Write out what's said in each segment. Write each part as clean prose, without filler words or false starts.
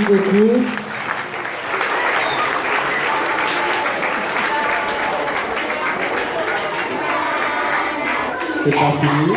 beaucoup. C'est pas fini.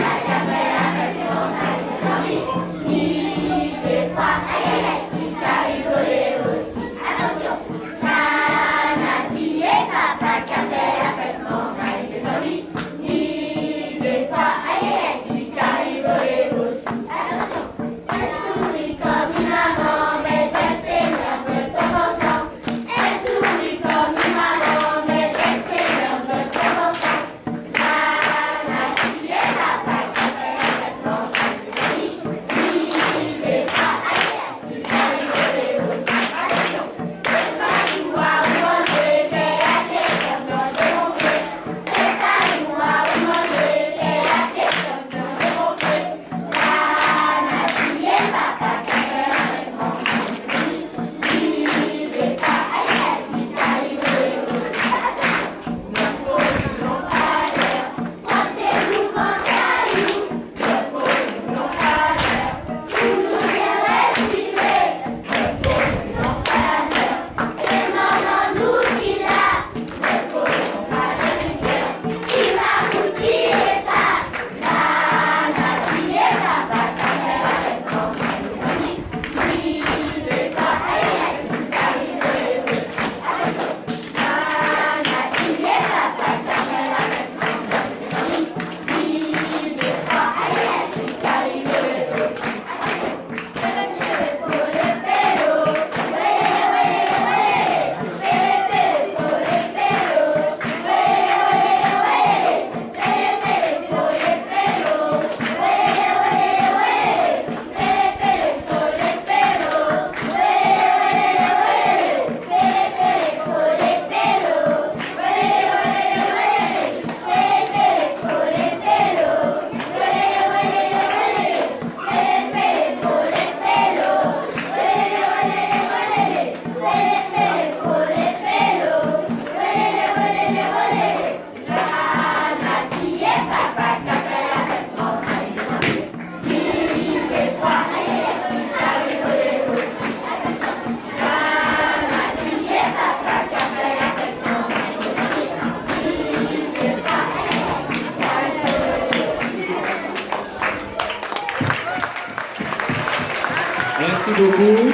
Merci beaucoup.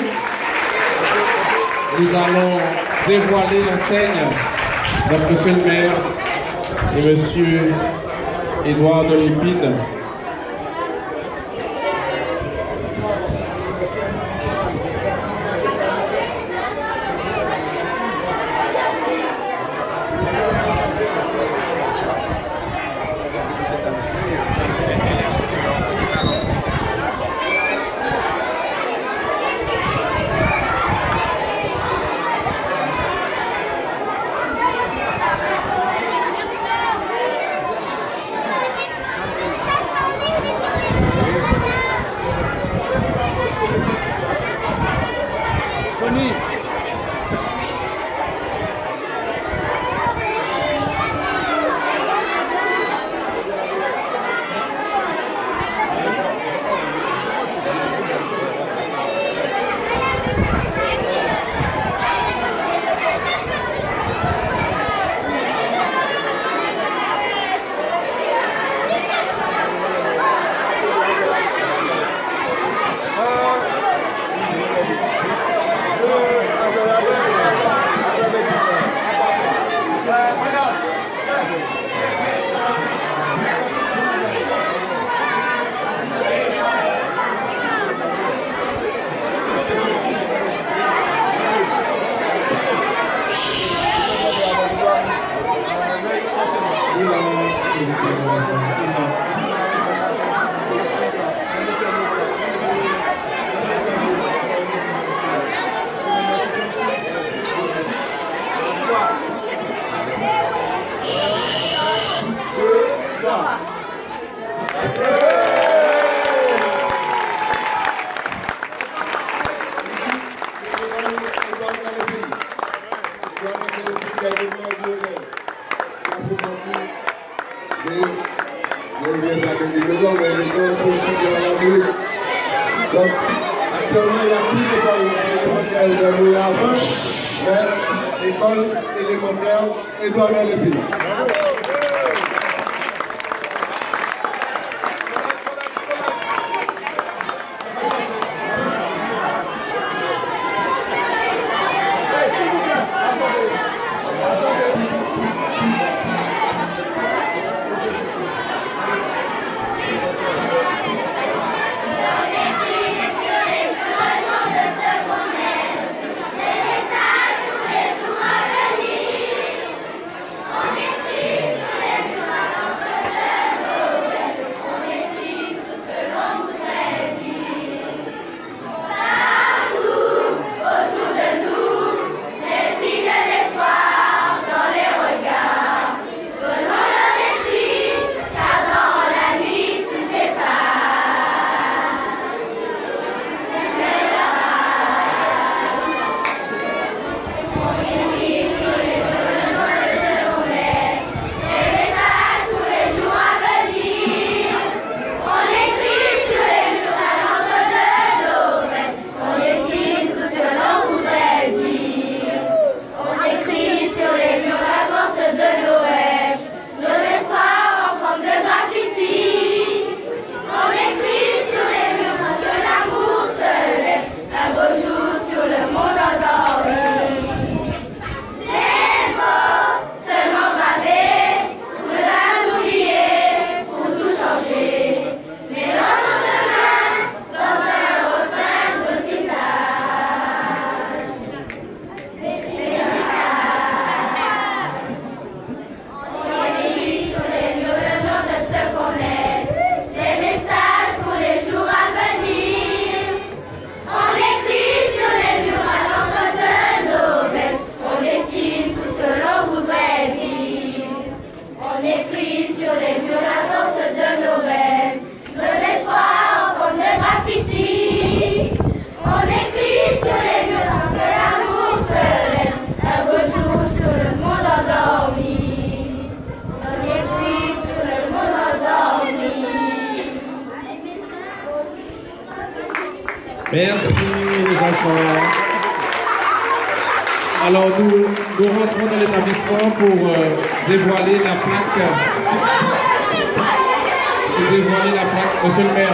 Nous allons dévoiler l'enseigne de Monsieur le maire et Monsieur Édouard de Lépine. Donc, actuellement, il n'y a plus de de Louis-Argent, école élémentaire Édouard Delépine. Merci les enfants. Alors nous rentrons dans l'établissement pour dévoiler la plaque. Monsieur le maire.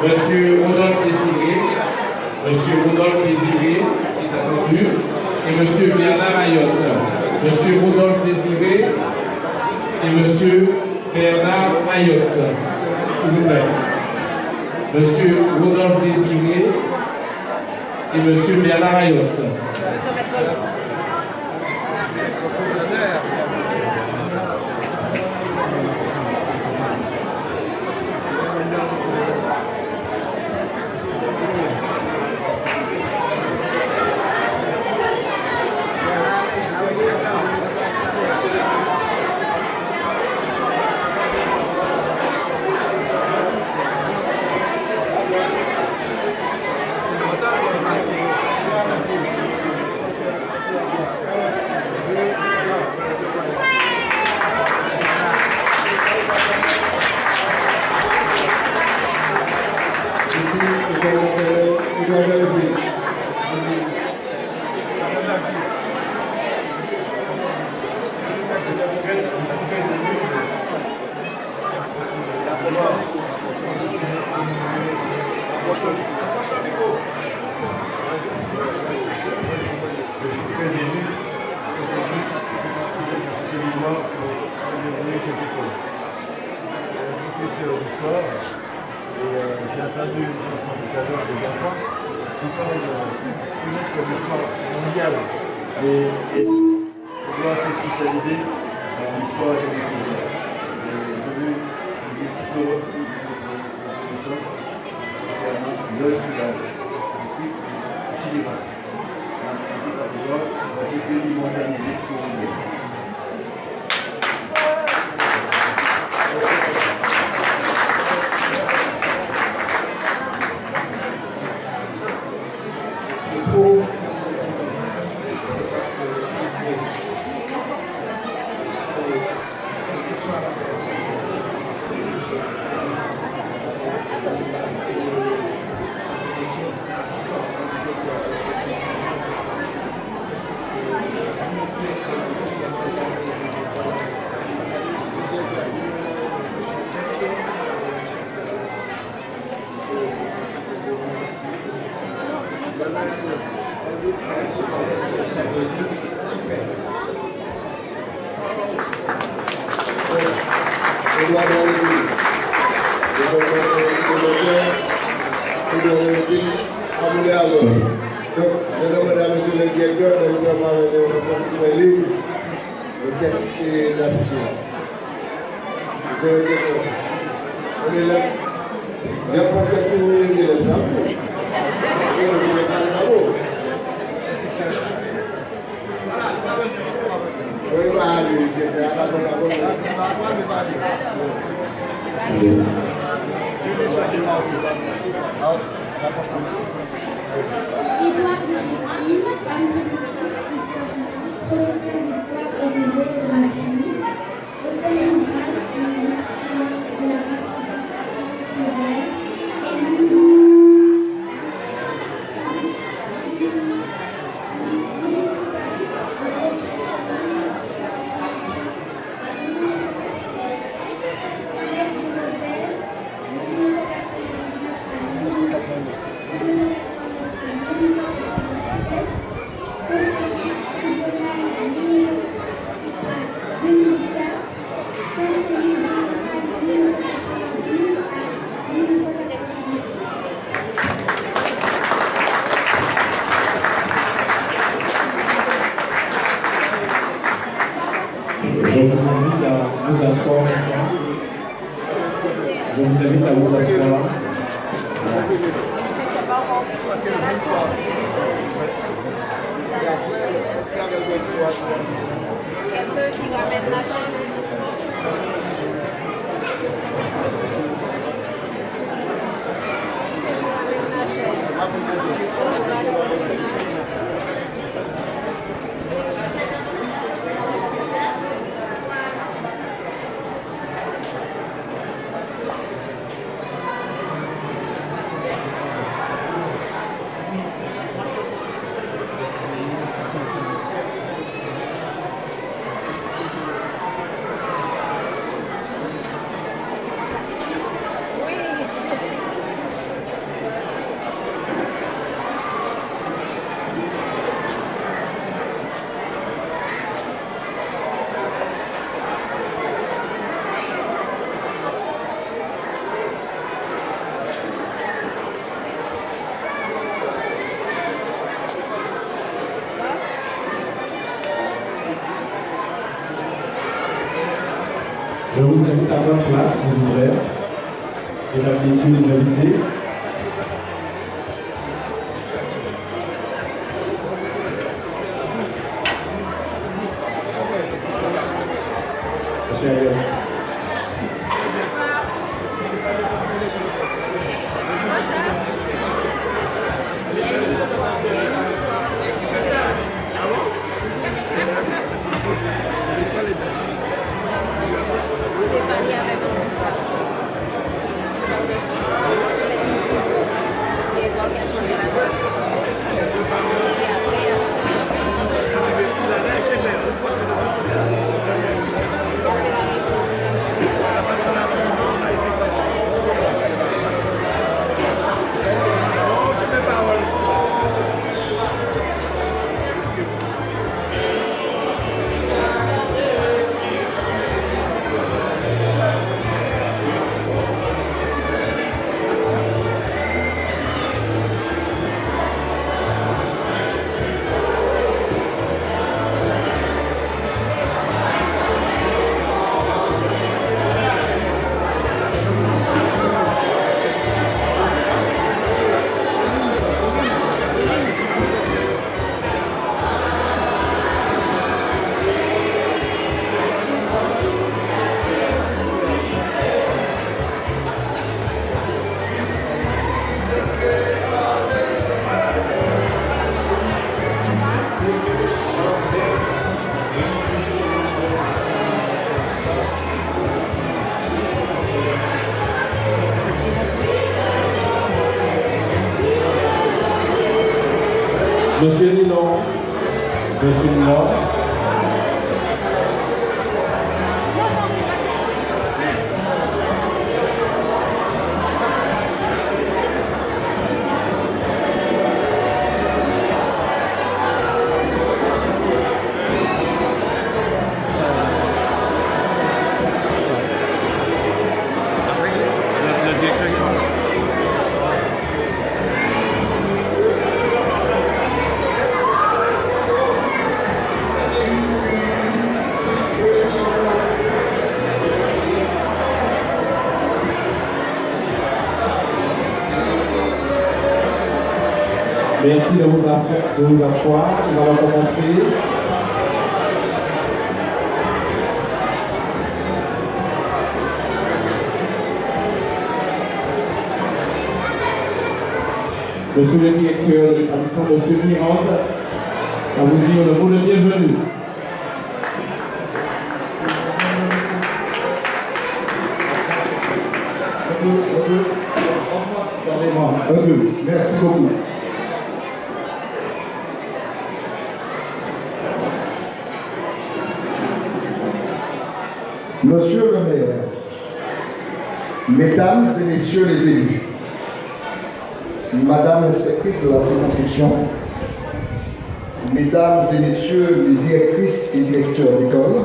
Monsieur Rodolphe Désiré, Monsieur Rodolphe Désiré, qui est attendu, et Monsieur Bernard Ayotte. Monsieur Rodolphe Désiré et Monsieur Bernard Ayotte, s'il vous plaît. Monsieur Rodolphe Désiré et Monsieur Bernard Ayotte. J'ai entendu une chanson tout à l'heure des enfants qui parle de l'histoire mondiale. Et on doit se spécialiser dans l'histoire de l'Église. Et je veux toute l'Europe, concernant l'œuvre de le cinéma. En Côte d'Ivoire, c'est un pays mondialisé pour nous. vous invite à prendre place, s'il vous plaît. Mesdames, messieurs, les invités. Monsieur Elliott. Monsieur Nilon. Monsieur Nilon. Merci de vous asseoir. Nous allons commencer. Monsieur le directeur de l'établissement, monsieur Mirande, à vous dire le mot de bienvenue. Merci beaucoup. Monsieur le maire, mesdames et messieurs les élus, madame l'inspectrice de la circonscription, mesdames et messieurs les directrices et directeurs d'école,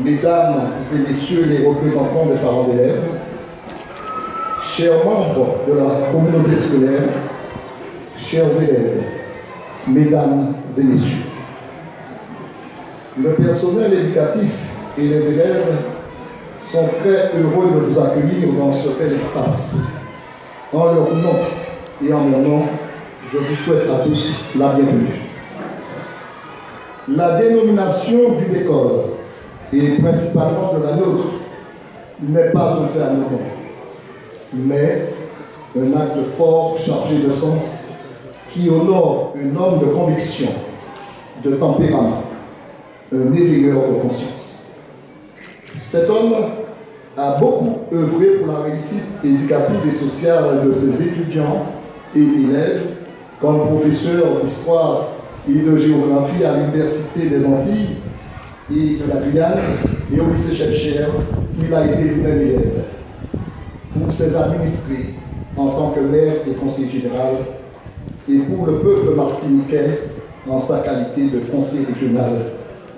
mesdames et messieurs les représentants des parents d'élèves, chers membres de la communauté scolaire, chers élèves, mesdames et messieurs, le personnel éducatif et les élèves sont très heureux de vous accueillir dans ce tel espace. En leur nom et en mon nom, je vous souhaite à tous la bienvenue. La dénomination d'une école, et principalement de la nôtre, n'est pas un fait anodin, mais un acte fort chargé de sens qui honore un homme de conviction, de tempérament, un éveilleur de conscience. Cet homme a beaucoup œuvré pour la réussite éducative et sociale de ses étudiants et élèves, comme professeur d'histoire et de géographie à l'Université des Antilles et de la Guyane et au lycée Schefcher, il a été lui-même élève. Pour ses administrés, en tant que maire et conseiller général, et pour le peuple martiniquais, en sa qualité de conseiller régional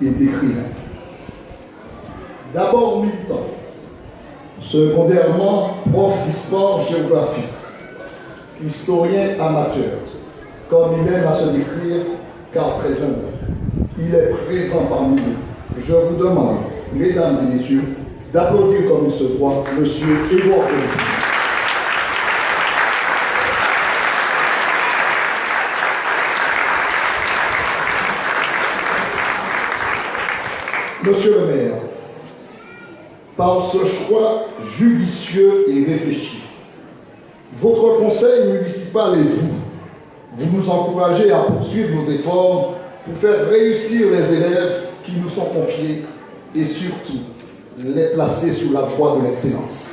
et d'écrivain. D'abord militant, secondairement prof d'histoire-géographie, historien amateur, comme il aime à se décrire, car très humble. Il est présent parmi nous. Je vous demande, mesdames et messieurs, d'applaudir comme il se doit M. Édouard de Lépine. Monsieur le maire, par ce choix judicieux et réfléchi, votre conseil municipal et vous nous encouragez à poursuivre nos efforts pour faire réussir les élèves qui nous sont confiés et surtout les placer sur la voie de l'excellence.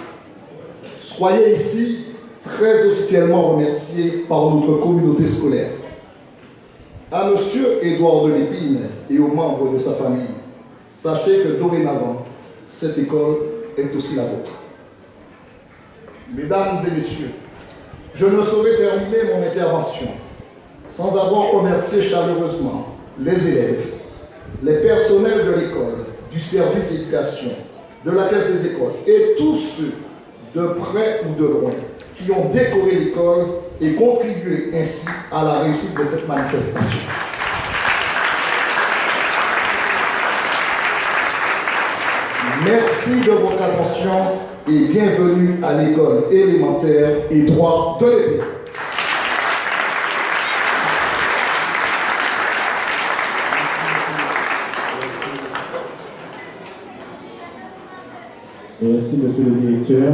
Soyez ici très officiellement remerciés par notre communauté scolaire. À M. Édouard de Lépine et aux membres de sa famille, sachez que dorénavant, cette école est aussi la vôtre. Mesdames et messieurs, je ne saurais terminer mon intervention sans avoir remercié chaleureusement les élèves, les personnels de l'école, du service éducation, de la caisse des écoles et tous ceux, de près ou de loin, qui ont décoré l'école et contribué ainsi à la réussite de cette manifestation. Merci de votre attention et bienvenue à l'école élémentaire Édouard de Lépine. Merci, monsieur le directeur.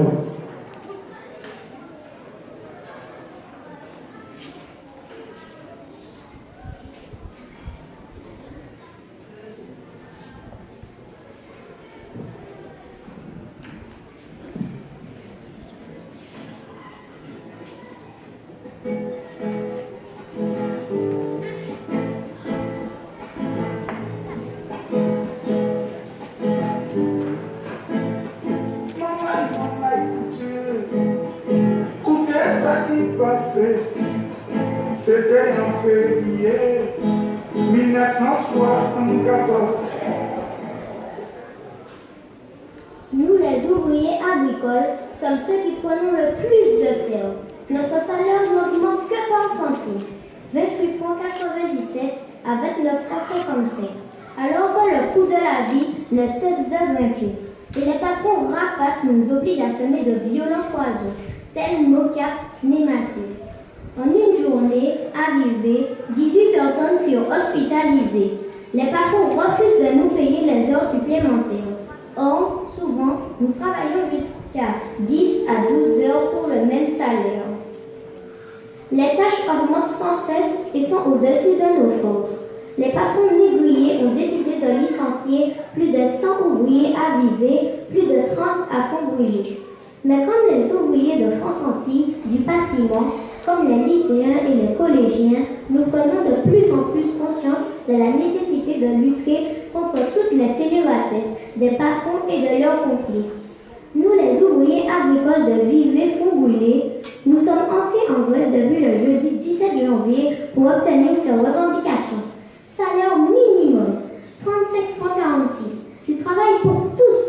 C'était en février 1974. Nous, les ouvriers agricoles, sommes ceux qui prenons le plus de ferme. Notre salaire n'augmente que par centime. 28 francs 97 à 29 francs 55. Alors que le coût de la vie ne cesse de grimper. Et les patrons rapaces nous obligent à semer de violents poisons, tels Mocap, Nématode. En une journée arrivée, 18 personnes furent hospitalisées. Les patrons refusent de nous payer les heures supplémentaires. Or, souvent, nous travaillons jusqu'à 10 à 12 heures pour le même salaire. Les tâches augmentent sans cesse et sont au-dessus de nos forces. Les patrons négriers ont décidé de licencier plus de 100 ouvriers à Vivey, plus de 30 à Font-Brûlé. Mais comme les ouvriers de France-Antilles, du bâtiment, comme les lycéens et les collégiens, nous prenons de plus en plus conscience de la nécessité de lutter contre toutes les scélératesses des patrons et de leurs complices. Nous, les ouvriers agricoles de Vivey, Font-Brûlé, nous sommes entrés en grève depuis le jeudi 17 janvier pour obtenir ces revendications. Salaire minimum, 35 francs 46. Du travail pour tous,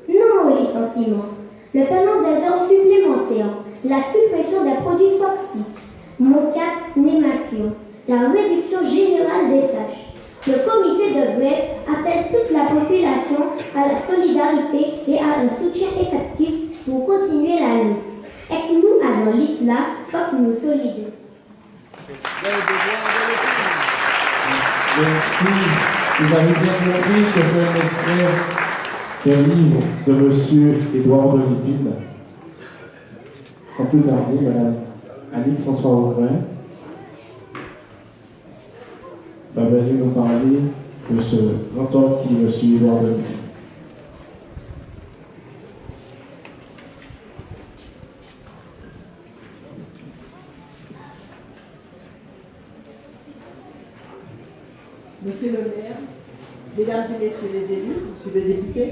non au licenciement. Le paiement des heures supplémentaires, la suppression des produits toxiques, Mocap, Nématode, la réduction générale des tâches. Le comité de grève appelle toute la population à la solidarité et à un soutien effectif pour continuer la lutte. Et que nous, à l'élite là, faut que nous solides. Merci. Vous avez bien compris que c'est un extrait d'un livre de M. Édouard de Lépine. Sans plus tarder, Mme Annick François-Aubrin va venir nous parler de ce grand homme qui est M. Édouard de Lépine. Monsieur le maire, mesdames et messieurs les élus, monsieur le député,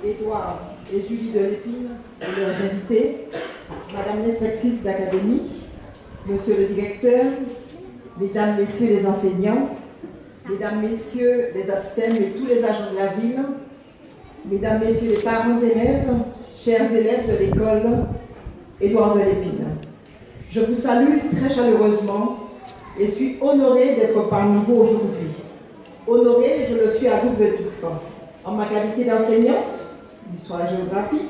Édouard et Julie de Lépine et leurs invités, madame l'inspectrice d'académie, monsieur le directeur, mesdames, messieurs les enseignants, mesdames, messieurs les absèmes et tous les agents de la ville, mesdames, messieurs les parents d'élèves, chers élèves de l'école Édouard de Lépine. Je vous salue très chaleureusement et suis honorée d'être parmi vous aujourd'hui. Honorée, je le suis à double titre, en ma qualité d'enseignante, d'histoire-géographie,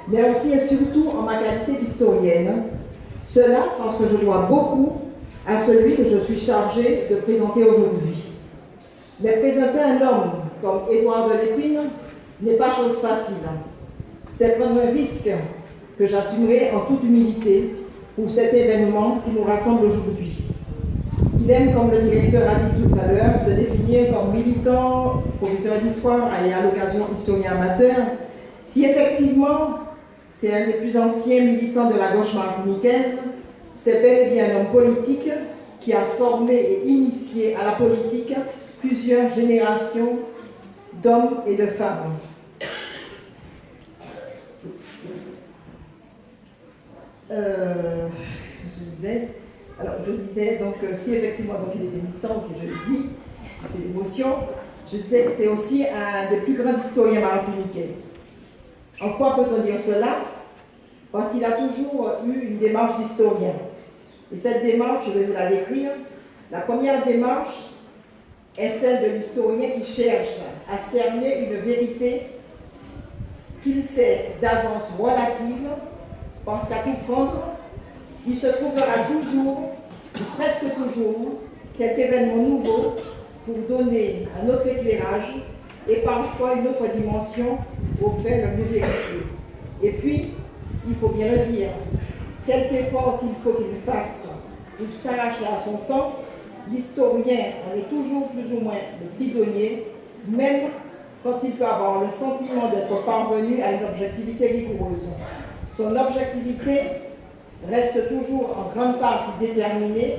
mais aussi et surtout en ma qualité d'historienne. Cela parce que je dois beaucoup à celui que je suis chargée de présenter aujourd'hui. Mais présenter un homme comme Édouard de Lépine n'est pas chose facile. C'est prendre un risque que j'assumerai en toute humilité pour cet événement qui nous rassemble aujourd'hui. Il aime, comme le directeur a dit tout à l'heure, se définir comme militant, professeur d'histoire et à l'occasion historien amateur. Si effectivement c'est un des plus anciens militants de la gauche martiniquaise, c'est bel et bien un homme politique qui a formé et initié à la politique plusieurs générations d'hommes et de femmes. Je disais donc si effectivement donc, il était militant, que je le dis, c'est l'émotion, je disais que c'est aussi un des plus grands historiens martiniquais. En quoi peut-on dire cela? Parce qu'il a toujours eu une démarche d'historien. Et cette démarche, je vais vous la décrire. La première démarche est celle de l'historien qui cherche à cerner une vérité qu'il sait d'avance relative, parce qu'à tout prendre, il se trouvera toujours, ou presque toujours, quelque événement nouveau pour donner un autre éclairage et parfois une autre dimension au fait le mieux vérifié. Et puis, il faut bien le dire, quelque effort qu'il faut qu'il fasse, il s'arrache à son temps, l'historien en est toujours plus ou moins le prisonnier, même quand il peut avoir le sentiment d'être parvenu à une objectivité rigoureuse. Son objectivité reste toujours en grande partie déterminée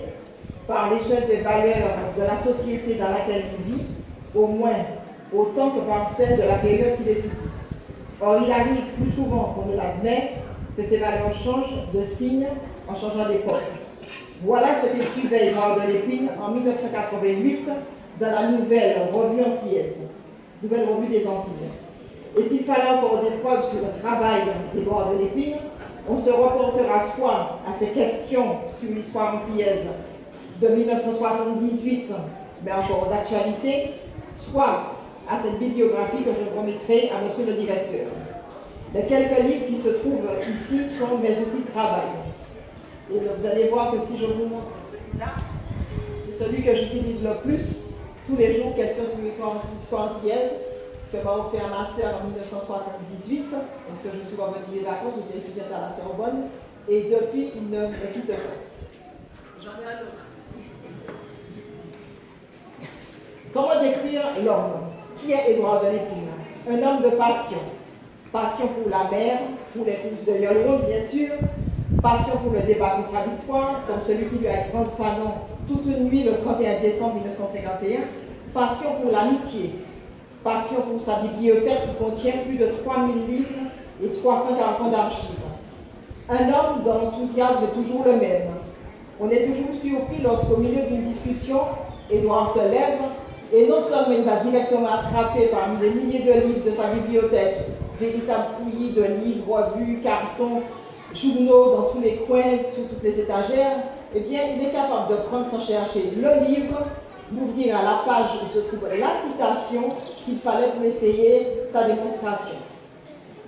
par l'échelle des valeurs de la société dans laquelle il vit, au moins autant que par celle de la période qu'il étudie. Or, il arrive plus souvent qu'on ne l'admet que ces valeurs changent de signe en changeant d'époque. Voilà ce qu'écrivait Édouard de Lépine en 1988 dans la nouvelle revue antillaise, nouvelle revue des Antilles. Et s'il fallait encore des preuves sur le travail d'Édouard de Lépine, on se reportera soit à ces questions sur l'histoire antillaise de 1978, mais encore d'actualité, soit à cette bibliographie que je remettrai à monsieur le directeur. Les quelques livres qui se trouvent ici sont mes outils de travail. Et vous allez voir que si je vous montre celui-là, c'est celui que j'utilise le plus tous les jours, question sur l'histoire antillaise, que m'a offert ma soeur en 1978, parce que je suis revenue des vacances, j'étais étudiante à la Sorbonne, et depuis, il ne me quitte pas. J'en ai un autre. Comment décrire l'homme? Qui est Édouard de Lépine? Un homme de passion. Passion pour la mer, pour les courses de Yolande, bien sûr. Passion pour le débat contradictoire, comme celui qui lui a avec France Fanon toute une nuit le 31 décembre 1951. Passion pour l'amitié. Passion pour sa bibliothèque qui contient plus de 3000 livres et 340 ans d'archives. Un homme dont l'enthousiasme est toujours le même. On est toujours surpris lorsqu'au milieu d'une discussion, Édouard se lève et non seulement il va directement attraper parmi les milliers de livres de sa bibliothèque, véritable fouillis de livres, revues, cartons, journaux dans tous les coins, sur toutes les étagères, eh bien, il est capable de prendre sans chercher le livre, d'ouvrir à la page où se trouve la citation qu'il fallait pour étayer sa démonstration.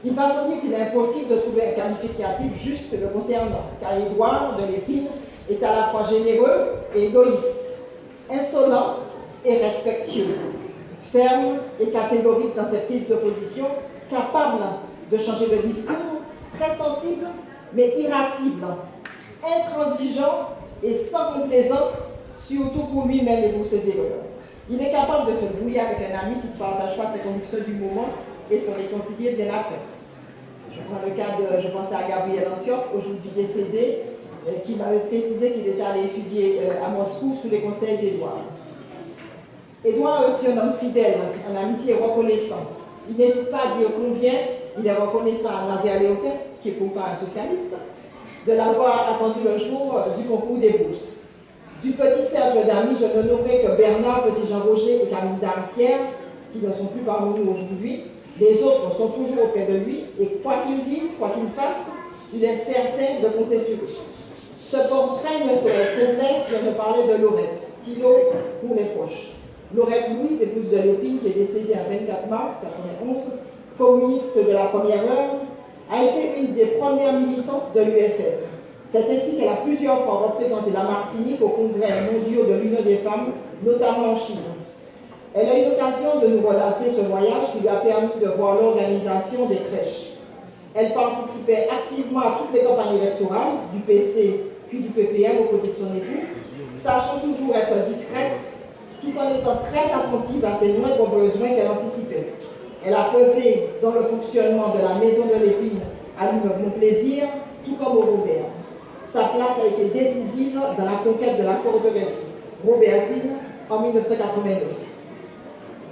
Il va sans dire qu'il est impossible de trouver un qualificatif juste le concernant, car Édouard de Lépine est à la fois généreux et égoïste, insolent et respectueux, ferme et catégorique dans ses prises de position, capable de changer de discours, très sensible mais irascible, intransigeant et sans complaisance, surtout pour lui-même et pour ses erreurs. Il est capable de se brouiller avec un ami qui ne partage pas ses convictions du moment et se réconcilier bien après. Je prends le cas je pensais à Gabriel Antioch, aujourd'hui décédé, qui m'avait précisé qu'il était allé étudier à Moscou sous les conseils d'Édouard. Édouard est aussi un homme fidèle, un amitié reconnaissant. Il n'hésite pas à dire combien il est reconnaissant à Nazaire Léotin, qui est pourtant un socialiste, de l'avoir attendu le jour du concours des bourses. Du petit cercle d'amis, je ne nommerai que Bernard, Petit-Jean Roger et Camille Darcière, qui ne sont plus parmi nous aujourd'hui. Les autres sont toujours auprès de lui, et quoi qu'ils disent, quoi qu'ils fassent, il est certain de compter sur eux. Ce portrait ne serait complet si on me parlait de Laurette, Thilo pour les proches. Laurette Louise, épouse de Lépine, qui est décédée le 24 mars 1991, communiste de la première heure, a été une des premières militantes de l'UFR. C'est ainsi qu'elle a plusieurs fois représenté la Martinique au congrès mondial de l'Union des femmes, notamment en Chine. Elle a eu l'occasion de nous relater ce voyage qui lui a permis de voir l'organisation des crèches. Elle participait activement à toutes les campagnes électorales, du PC puis du PPM aux côtés de son époux, sachant toujours être discrète, tout en étant très attentive à ses moindres besoins qu'elle anticipait. Elle a pesé dans le fonctionnement de la Maison de l'Épine à l'immeuble Mon Plaisir, tout comme au Robert. Sa place a été décisive dans la conquête de la forteresse Robertine en 1989.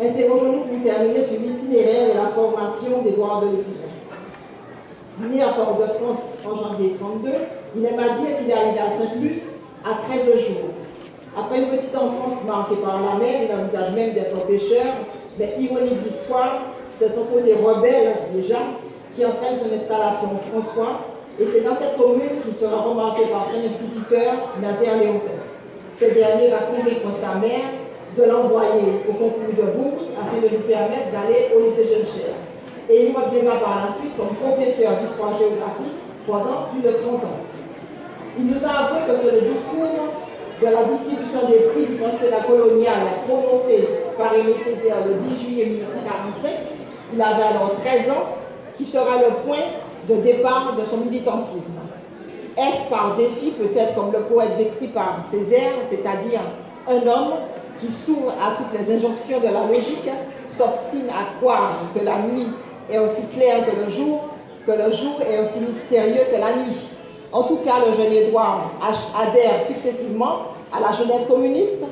Interrogeons-nous pour terminer sur l'itinéraire et la formation d'Édouard de l'Épine. Né à Fort-de-France en janvier 1932, il aime à dire qu'il est arrivé à Saint-Luce à 13 jours. Après une petite enfance marquée par la mer, il envisage même d'être pêcheur, mais ironie d'histoire, c'est son côté rebelle déjà qui entraîne son installation au François, et c'est dans cette commune qu'il sera remarqué par son instituteur, Nazaire Léotin. Ce dernier va convaincre sa mère de l'envoyer au concours de bourse afin de lui permettre d'aller au lycée Jeune-Cher. Et il reviendra par la suite comme professeur d'histoire-géographie pendant plus de 30 ans. Il nous a avoué que sur le discours de la distribution des prix du pensionnat colonial prononcé par Aimé Césaire le 10 juillet 1945, il avait alors 13 ans, qui sera le point de départ de son militantisme. Est-ce par défi, peut-être comme le poète décrit par Césaire, c'est-à-dire un homme qui s'ouvre à toutes les injonctions de la logique, s'obstine à croire que la nuit est aussi claire que le jour est aussi mystérieux que la nuit. En tout cas, le jeune Édouard adhère successivement à la jeunesse communiste,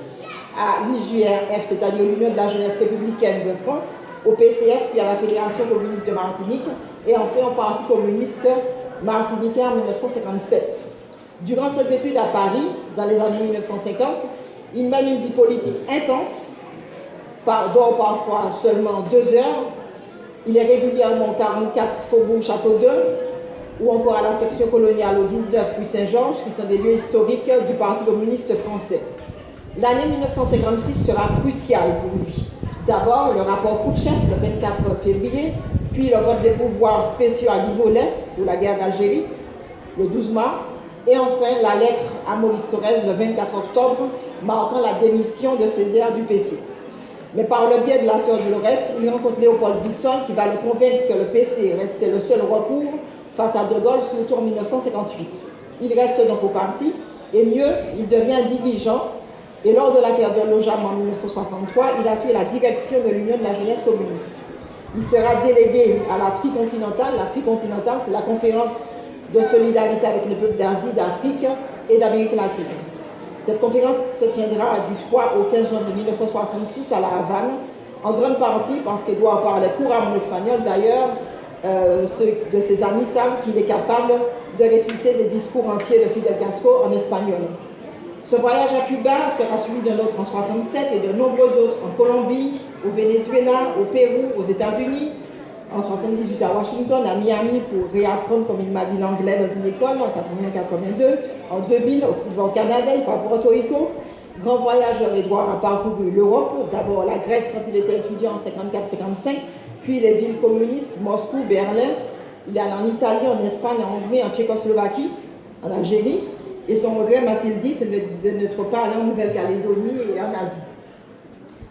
à l'IJRF, c'est-à-dire l'Union de la jeunesse républicaine de France, au PCF, puis à la Fédération communiste de Martinique, et enfin au Parti communiste martiniquais en 1957. Durant ses études à Paris, dans les années 1950, il mène une vie politique intense, dort parfois seulement 2 heures. Il est régulièrement au 44 Faubourg Château-d'Eau, ou encore à la section coloniale au 19 puis Saint-Georges, qui sont des lieux historiques du Parti communiste français. L'année 1956 sera cruciale pour lui. D'abord, le rapport Poutchev, le 24 février, puis le vote des pouvoirs spéciaux à Guy Mollet pour la guerre d'Algérie, le 12 mars, et enfin la lettre à Maurice Thorez le 24 octobre, marquant la démission de Césaire du PC. Mais par le biais de la sœur de Lorette, il rencontre Léopold Bisson qui va le convaincre que le PC restait le seul recours face à De Gaulle sous le tour 1958. Il reste donc au parti, et mieux, il devient dirigeant, et lors de l'affaire de Lojam en 1963, il assure la direction de l'Union de la jeunesse communiste. Il sera délégué à la Tricontinentale. La Tricontinentale, c'est la conférence de solidarité avec les peuples d'Asie, d'Afrique et d'Amérique latine. Cette conférence se tiendra du 3 au 15 juin 1966 à La Havane, en grande partie parce qu'Édouard parlait couramment espagnol. D'ailleurs, ceux de ses amis savent qu'il est capable de réciter des discours entiers de Fidel Castro en espagnol. Ce voyage à Cuba sera suivi d'un autre en 1967 et de nombreux autres en Colombie, au Venezuela, au Pérou, aux États-Unis, en 1978 à Washington, à Miami pour réapprendre, comme il m'a dit, l'anglais dans une école en 1981-82, en 2000 au Canada, il va à Porto Rico. Grand voyageur, Édouard a parcouru l'Europe, d'abord la Grèce quand il était étudiant en 1954-1955, puis les villes communistes, Moscou, Berlin. Il est allé en Italie, en Espagne, en Hongrie, en Tchécoslovaquie, en Algérie. Et son regret, m'a-t-il dit, c'est de n'être pas allé en Nouvelle-Calédonie et en Asie.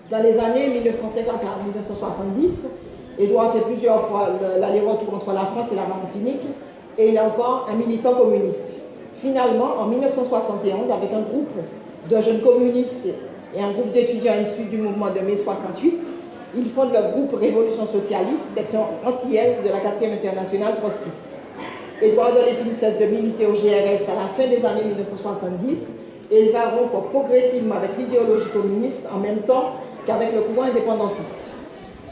Dans les années 1950 à 1970, Édouard fait plusieurs fois l'aller-retour entre la France et la Martinique, et il est encore un militant communiste. Finalement, en 1971, avec un groupe de jeunes communistes et un groupe d'étudiants issus du mouvement de mai 68, il fonde le groupe Révolution Socialiste, section antillaise de la 4e internationale trotskiste. Édouard de l'Épine cesse de militer au GRS à la fin des années 1970 et il va rompre progressivement avec l'idéologie communiste en même temps qu'avec le courant indépendantiste.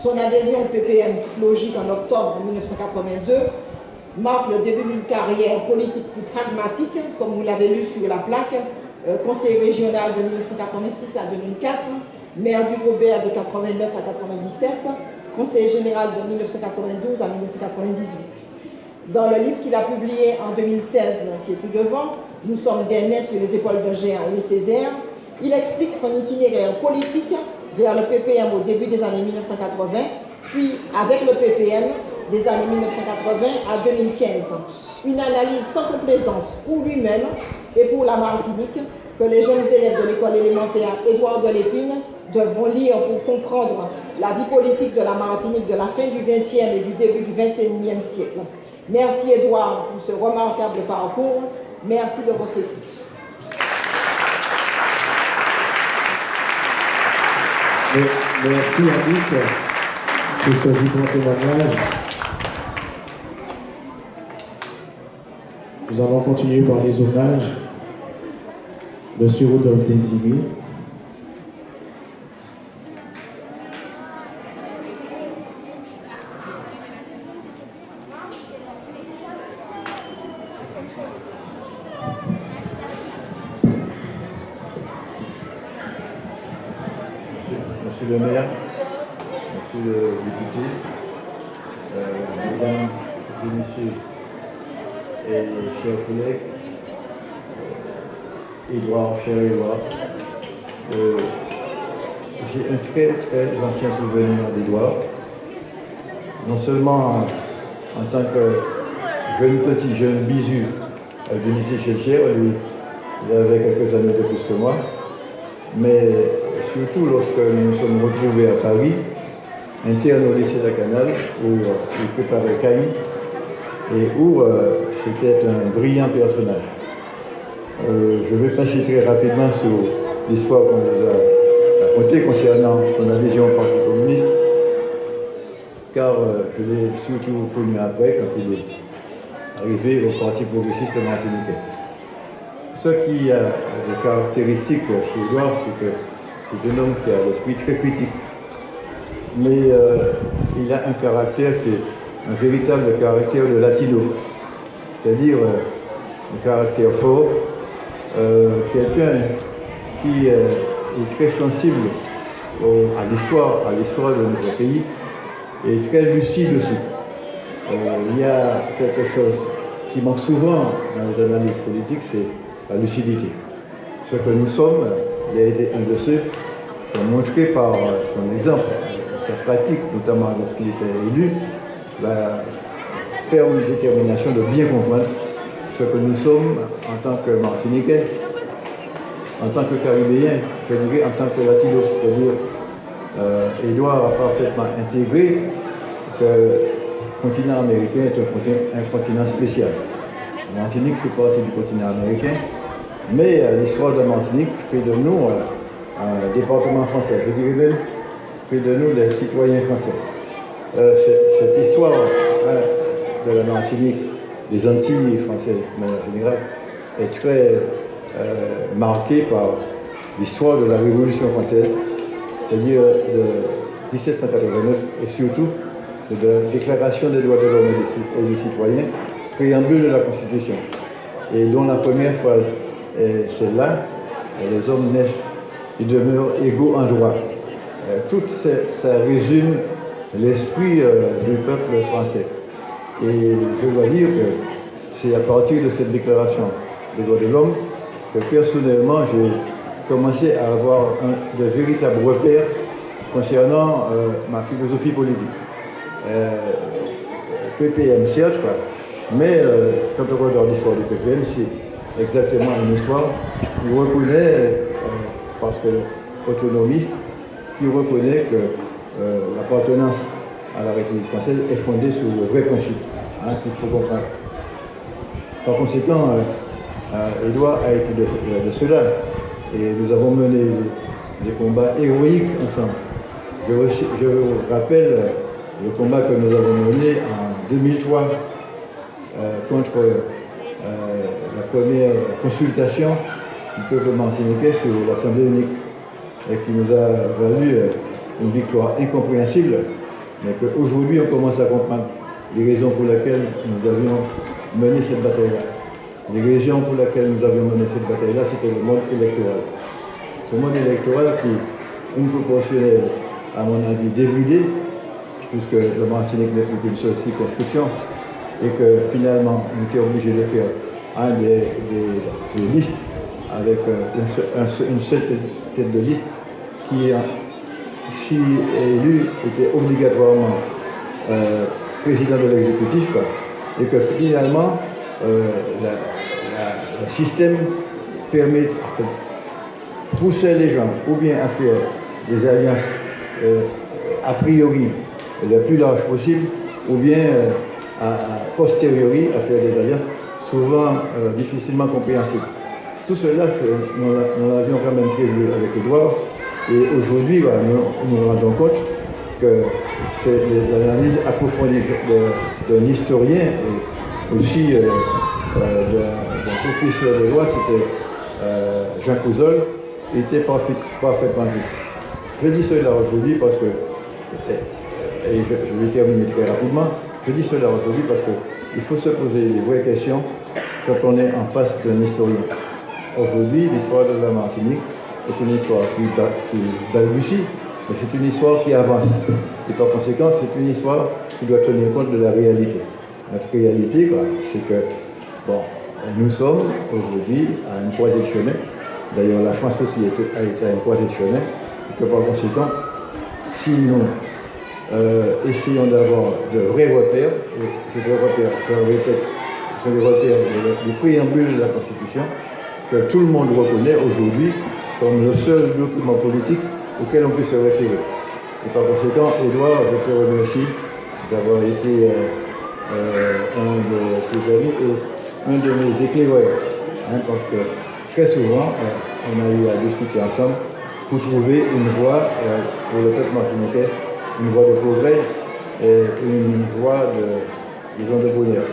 Son adhésion au PPM logique en octobre 1982 marque le début d'une carrière politique plus pragmatique, comme vous l'avez lu sur la plaque, conseiller régional de 1986 à 2004, maire du Robert de 89 à 97, conseiller général de 1992 à 1998. Dans le livre qu'il a publié en 2016, qui est tout devant, « Nous sommes des nés sur les épaules de géants et Césaire », il explique son itinéraire politique vers le PPM au début des années 1980, puis avec le PPM des années 1980 à 2015. Une analyse sans complaisance pour lui-même et pour la Martinique que les jeunes élèves de l'école élémentaire Édouard de Lépine devront lire pour comprendre la vie politique de la Martinique de la fin du XXe et du début du XXIe siècle. Merci Édouard pour ce remarquable parcours. Merci de votre écoute. Merci Annick pour ce vibrant témoignage. Nous allons continuer par les hommages. Monsieur Rodolphe Désiré. Monsieur le maire, monsieur le député, mesdames et messieurs et chers collègues, cher Édouard, j'ai un très ancien souvenir d'Édouard, non seulement en tant que jeune bisu du lycée Chelcher, il avait quelques années de plus que moi, mais surtout lorsque nous nous sommes retrouvés à Paris, interne au lycée de la Canale, où il préparait Caïn, et où c'était un brillant personnage. Je vais passer très rapidement sur l'histoire qu'on nous a racontée concernant son adhésion au Parti communiste, car je l'ai surtout connu après, quand il est arrivé au Parti progressiste martiniquais. Ce qui a des caractéristiques chez Édouard, c'est que c'est un homme qui a l'esprit très critique, mais il a un caractère qui est un véritable caractère de latino, c'est-à-dire un caractère fort, quelqu'un qui est très sensible à l'histoire de notre pays et très lucide aussi. Il y a quelque chose qui manque souvent dans les analyses politiques, c'est la lucidité. Ce que nous sommes, il a été un de ceux qui a montré par son exemple, sa pratique, notamment lorsqu'il était élu, la ferme détermination de bien comprendre ce que nous sommes en tant que Martiniquais, en tant que Caribéens, je dirais en tant que Latinos, c'est-à-dire Édouard a parfaitement intégré que le continent américain est un continent spécial. La Martinique fait partie du continent américain, mais l'histoire de la Martinique fait de nous un département français, je dirais même fait de nous des citoyens français. Cette histoire de la Martinique, des Antilles françaises de manière générale, est très marquée par l'histoire de la Révolution française, c'est-à-dire de 1789 et surtout de la Déclaration des droits de l'homme et des citoyens, préambule de la Constitution, et dont la première phrase est celle-là: les hommes naissent et demeurent égaux en droit. Tout ça résume l'esprit du peuple français. Et je dois dire que c'est à partir de cette déclaration des droits de l'homme que personnellement j'ai commencé à avoir de véritables repères concernant ma philosophie politique. PPM certes, mais quand on regarde l'histoire du PPM, c'est exactement une histoire qui reconnaît, parce que autonomiste, qui reconnaît que l'appartenance à la République française est fondée sur le vrai principe, qu'il faut comprendre. Par conséquent, Édouard a été de cela, et nous avons mené des combats héroïques ensemble. Je rappelle le combat que nous avons mené en 2003 contre la première consultation du peuple martiniquais sur l'Assemblée unique, et qui nous a valu une victoire incompréhensible, mais qu'aujourd'hui on commence à comprendre les raisons pour lesquelles nous avions mené cette bataille-là. Les raisons pour lesquelles nous avions mené cette bataille-là, c'était le mode électoral. Ce mode électoral qui est une proportionnelle, à mon avis, débridée, puisque le Martinique n'est plus qu'une seule circonscription, et que finalement on était obligé de faire des listes avec une seule tête de liste qui si élu, était obligatoirement président de l'exécutif, et que finalement, le système permet de pousser les gens ou bien à faire des alliances a priori le plus large possible, ou bien a posteriori à faire des alliances souvent difficilement compréhensibles. Tout cela, nous l'avions quand même prévu avec Edouard, et aujourd'hui, voilà, nous nous rendons compte que c'est l'analyse approfondie d'un historien et aussi d'un professeur de loi, c'était Jean Couzol, était parfaitement juste. Je dis cela aujourd'hui parce que, et je vais terminer très rapidement, je dis cela aujourd'hui parce qu'il faut se poser des vraies questions quand on est en face d'un historien. Aujourd'hui, l'histoire de la Martinique est une histoire qui balbutie, mais c'est une histoire qui avance. Et par conséquent, c'est une histoire qui doit tenir compte de la réalité. Notre réalité, c'est que, bon, nous sommes aujourd'hui à une croisée de chemin. D'ailleurs, la France aussi a été à une croisée de chemin. Et que par conséquent, si nous essayons d'avoir de vrais repères, et ces vrais repères, je le répète, sont les repères du préambule de la Constitution, que tout le monde reconnaît aujourd'hui comme le seul document politique auquel on peut se référer. Et par conséquent, Edouard, je te remercie d'avoir été un de tes amis et un de mes éclaireurs, parce que très souvent, on a eu à discuter ensemble pour trouver une voie pour le peuple martiniquais, une voie de progrès et une voie de bonheur.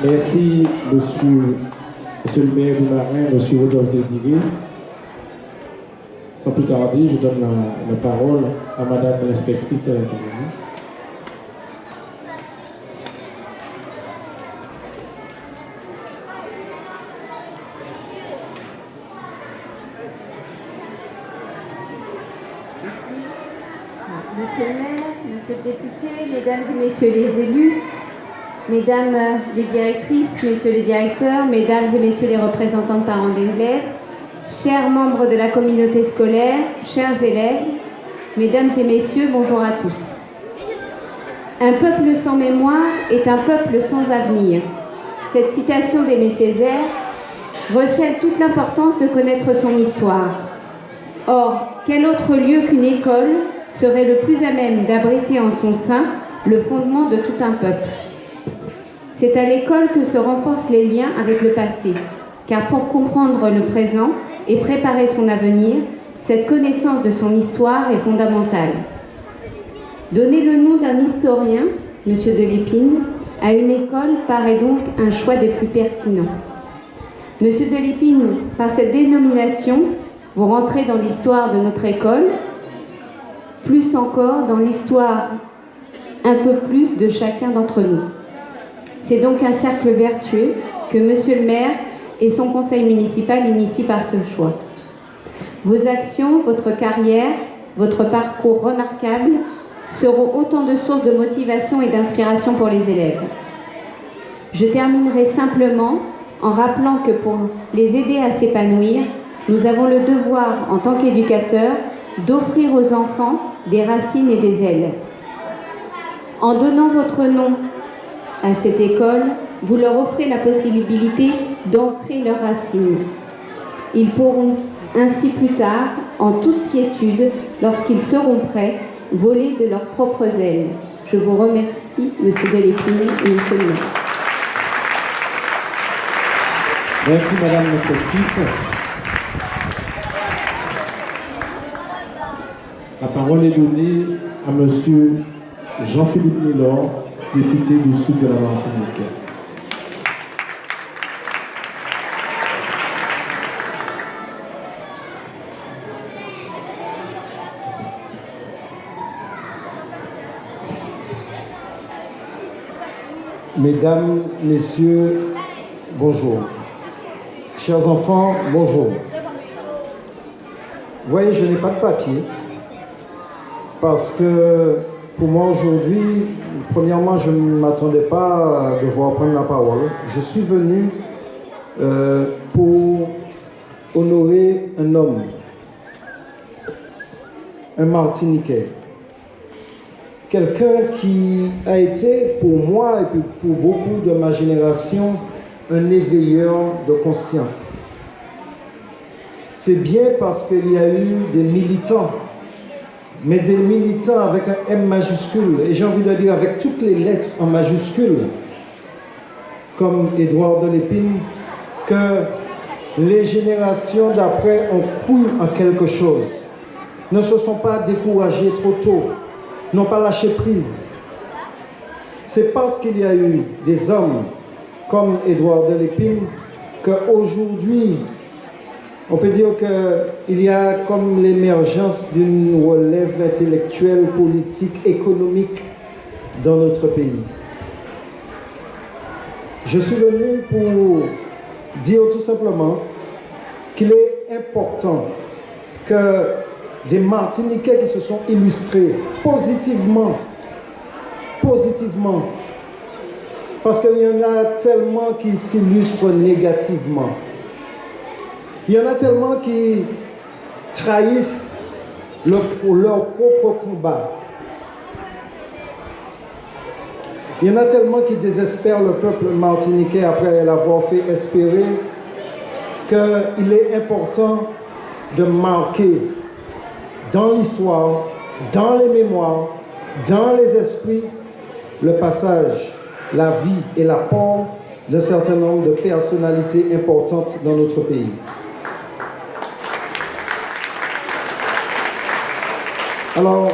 Merci, monsieur le maire du Marin, monsieur Rodolphe Désiré. Sans plus tarder, je donne la parole à madame l'inspectrice de l'Académie. Monsieur le maire, monsieur le député, mesdames et messieurs les élus, mesdames les directrices, messieurs les directeurs, mesdames et messieurs les représentants de parents d'élèves, chers membres de la communauté scolaire, chers élèves, mesdames et messieurs, bonjour à tous. Un peuple sans mémoire est un peuple sans avenir. Cette citation d'Aimé Césaire recèle toute l'importance de connaître son histoire. Or, quel autre lieu qu'une école serait le plus à même d'abriter en son sein le fondement de tout un peuple? C'est à l'école que se renforcent les liens avec le passé, car pour comprendre le présent et préparer son avenir, cette connaissance de son histoire est fondamentale. Donner le nom d'un historien, M. de Lépine, à une école paraît donc un choix des plus pertinents. M. de Lépine, par cette dénomination, vous rentrez dans l'histoire de notre école, plus encore dans l'histoire un peu plus de chacun d'entre nous. C'est donc un cercle vertueux que Monsieur le maire et son conseil municipal initient par ce choix. Vos actions, votre carrière, votre parcours remarquable seront autant de sources de motivation et d'inspiration pour les élèves. Je terminerai simplement en rappelant que pour les aider à s'épanouir, nous avons le devoir, en tant qu'éducateurs, d'offrir aux enfants des racines et des ailes. En donnant votre nom à cette école, vous leur offrez la possibilité d'ancrer leurs racines. Ils pourront ainsi plus tard, en toute quiétude, lorsqu'ils seront prêts, voler de leurs propres ailes. Je vous remercie, Monsieur de Lépine et Monsieur le maire. Merci, madame l'inspectrice. La parole est donnée à monsieur Jean-Philippe Nélor, député du Sud de la Martinique. Mesdames, Messieurs, bonjour. Chers enfants, bonjour. Vous voyez, je n'ai pas de papier parce que pour moi aujourd'hui, premièrement, je ne m'attendais pas à devoir prendre la parole. Je suis venu pour honorer un homme, un Martiniquais. Quelqu'un qui a été, pour moi et pour beaucoup de ma génération, un éveilleur de conscience. C'est bien parce qu'il y a eu des militants, mais des militants avec un M majuscule, et j'ai envie de dire avec toutes les lettres en majuscule, comme Édouard de Lépine, que les générations d'après ont cru en quelque chose, ne se sont pas découragés trop tôt, n'ont pas lâché prise. C'est parce qu'il y a eu des hommes comme Édouard de Lépine qu'aujourd'hui, on peut dire qu'il y a comme l'émergence d'une relève intellectuelle, politique, économique dans notre pays. Je suis venu pour dire tout simplement qu'il est important que des Martiniquais qui se sont illustrés positivement, parce qu'il y en a tellement qui s'illustrent négativement. Il y en a tellement qui trahissent leur propre combat. Il y en a tellement qui désespèrent le peuple martiniquais après l'avoir fait espérer qu'il est important de marquer dans l'histoire, dans les mémoires, dans les esprits, le passage, la vie et l'apport d'un certain nombre de personnalités importantes dans notre pays. Alors,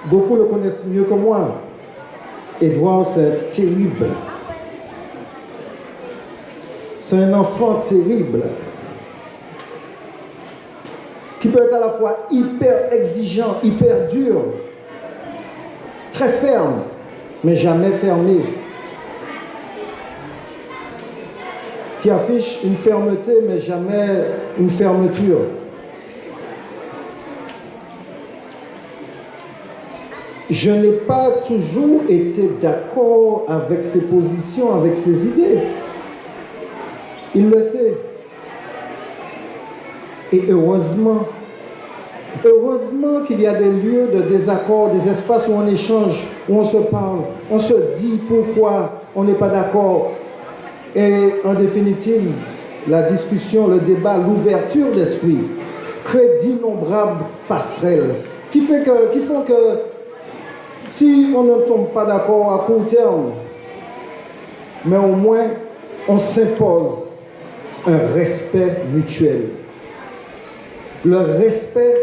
beaucoup le connaissent mieux que moi. Édouard, c'est terrible. C'est un enfant terrible qui peut être à la fois hyper exigeant, hyper dur, très ferme, mais jamais fermé, qui affiche une fermeté, mais jamais une fermeture. Je n'ai pas toujours été d'accord avec ses positions, avec ses idées. Il le sait. Et heureusement qu'il y a des lieux de désaccord, des espaces où on échange, où on se parle, on se dit pourquoi on n'est pas d'accord. Et en définitive, la discussion, le débat, l'ouverture d'esprit crée d'innombrables passerelles qui font que si on ne tombe pas d'accord à court terme, mais au moins on s'impose un respect mutuel. Le respect,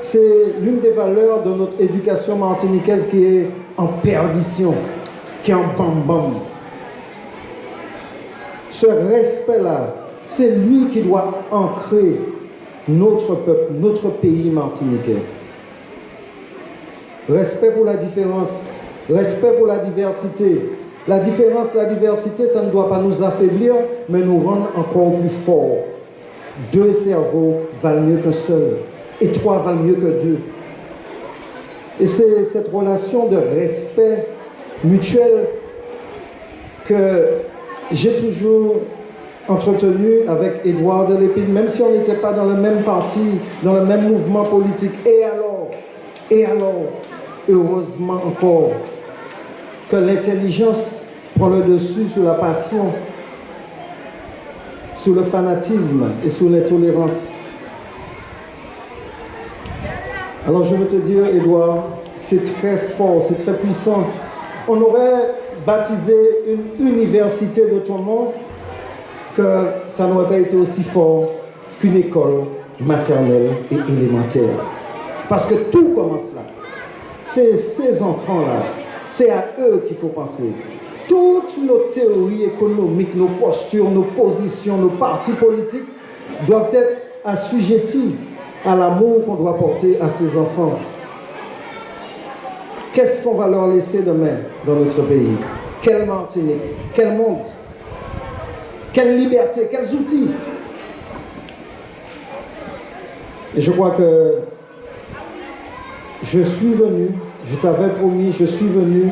c'est l'une des valeurs de notre éducation martiniquaise qui est en perdition, qui est en bam-bam. Ce respect-là, c'est lui qui doit ancrer notre peuple, notre pays martiniquais. Respect pour la différence, respect pour la diversité. La différence, la diversité, ça ne doit pas nous affaiblir, mais nous rendre encore plus forts. 2 cerveaux valent mieux qu'un seul, et 3 valent mieux que 2. Et c'est cette relation de respect mutuel que j'ai toujours entretenu avec Édouard de Lépine, même si on n'était pas dans le même parti, dans le même mouvement politique. Et alors, heureusement encore, que l'intelligence prend le dessus sur la passion, sur le fanatisme et sur l'intolérance. Alors je veux te dire, Édouard, c'est très fort, c'est très puissant. On aurait baptisé une université de ton nom, que ça n'aurait pas été aussi fort qu'une école maternelle et élémentaire. Parce que tout commence là. C'est ces enfants-là, c'est à eux qu'il faut penser. Toutes nos théories économiques, nos postures, nos positions, nos partis politiques doivent être assujettis à l'amour qu'on doit porter à ces enfants. Qu'est-ce qu'on va leur laisser demain dans notre pays? Quelle Martinique? Quel monde? Quelle liberté? Quels outils? Et je crois que je suis venu, je t'avais promis, je suis venu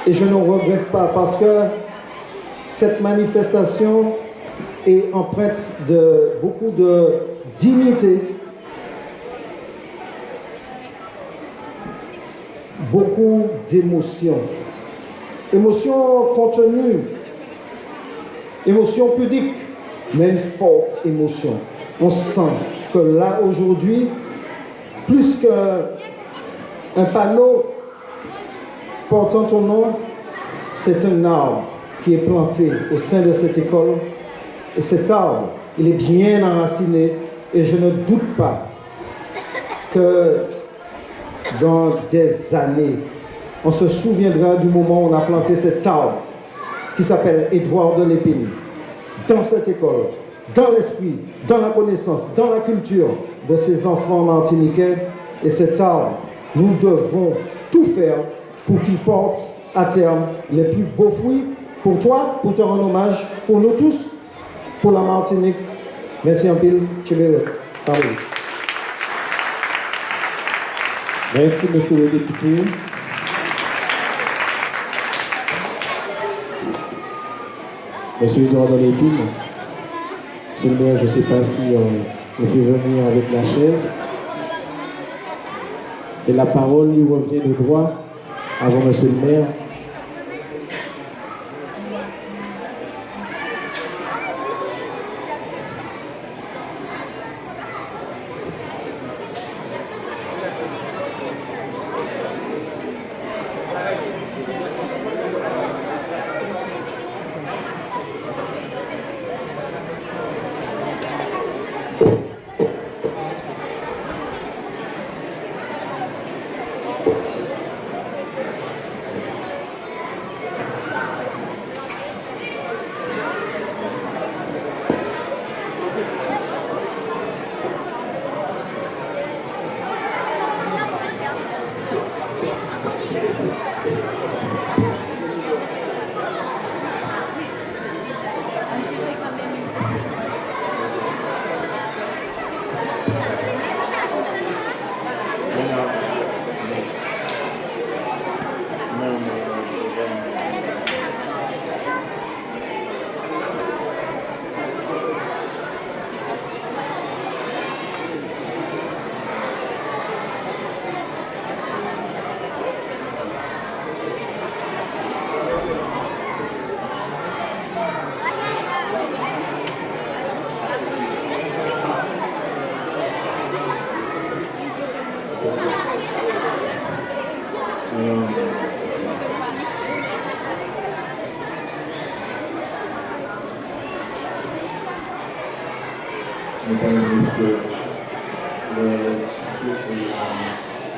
et je ne regrette pas parce que cette manifestation est empreinte de beaucoup de dignité, beaucoup d'émotions. Émotions contenues, émotions pudiques, mais une forte émotion. On sent que là, aujourd'hui, plus qu'un panneau portant ton nom, c'est un arbre qui est planté au sein de cette école. Et cet arbre, il est bien enraciné et je ne doute pas que dans des années, on se souviendra du moment où on a planté cet arbre qui s'appelle Édouard de Lépine dans cette école, dans l'esprit, dans la connaissance, dans la culture de ces enfants martiniquais. Et cet arbre, nous devons tout faire pour qu'il porte à terme les plus beaux fruits pour toi, pour te rendre hommage, pour nous tous, pour la Martinique. Merci en pile. Merci, monsieur le député. Monsieur Édouard de Lépine, monsieur le maire, je ne sais pas si on fait venir avec la chaise. Et la parole lui revient de droit avant monsieur le maire.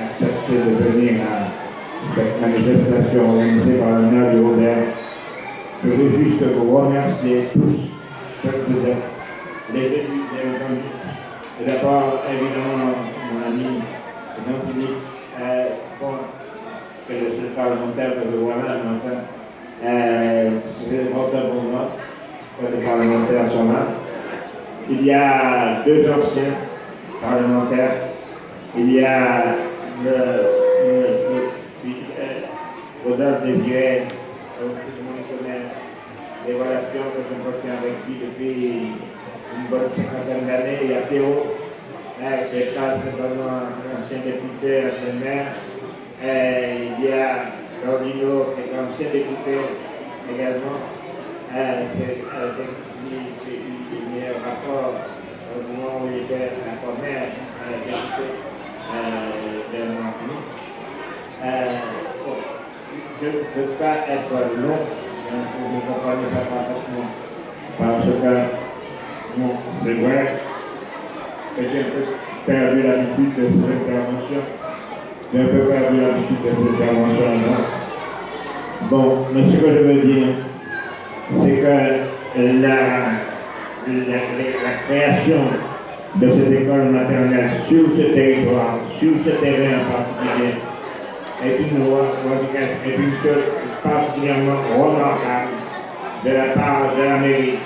Accepté de venir à cette manifestation organisée par le maire de Robert. Je veux juste vous remercier tous, ceux que vous êtes, les élus, les organismes. Et d'abord, évidemment, mon ami Jean-Philippe, que le seul parlementaire que je vois là, mais enfin, c'est le porteur pour moi, que les parlementaires sont là. Il y a deux anciens parlementaires. Il y a Rodolphe Désiré, tout le monde connaît les relations que je entretiens avec lui depuis une bonne cinquantaine d'années. Il y a Théo, qui est certainement un ancien député, ancien maire. Il y a Gordino, qui est ancien député également. C'est le meilleur rapport au moment où il était encore maire, député de la Martinique. Je ne peux pas être long, vous comprenez ça parfaitement, parce que c'est vrai que j'ai un peu perdu l'habitude de ces interventions. J'ai un peu perdu l'habitude de ces interventions. Bon, mais ce que je veux dire, c'est que la création de cette école maternelle sur ce territoire, sur ce terrain en particulier, est une chose particulièrement remarquable de la part de la mairie.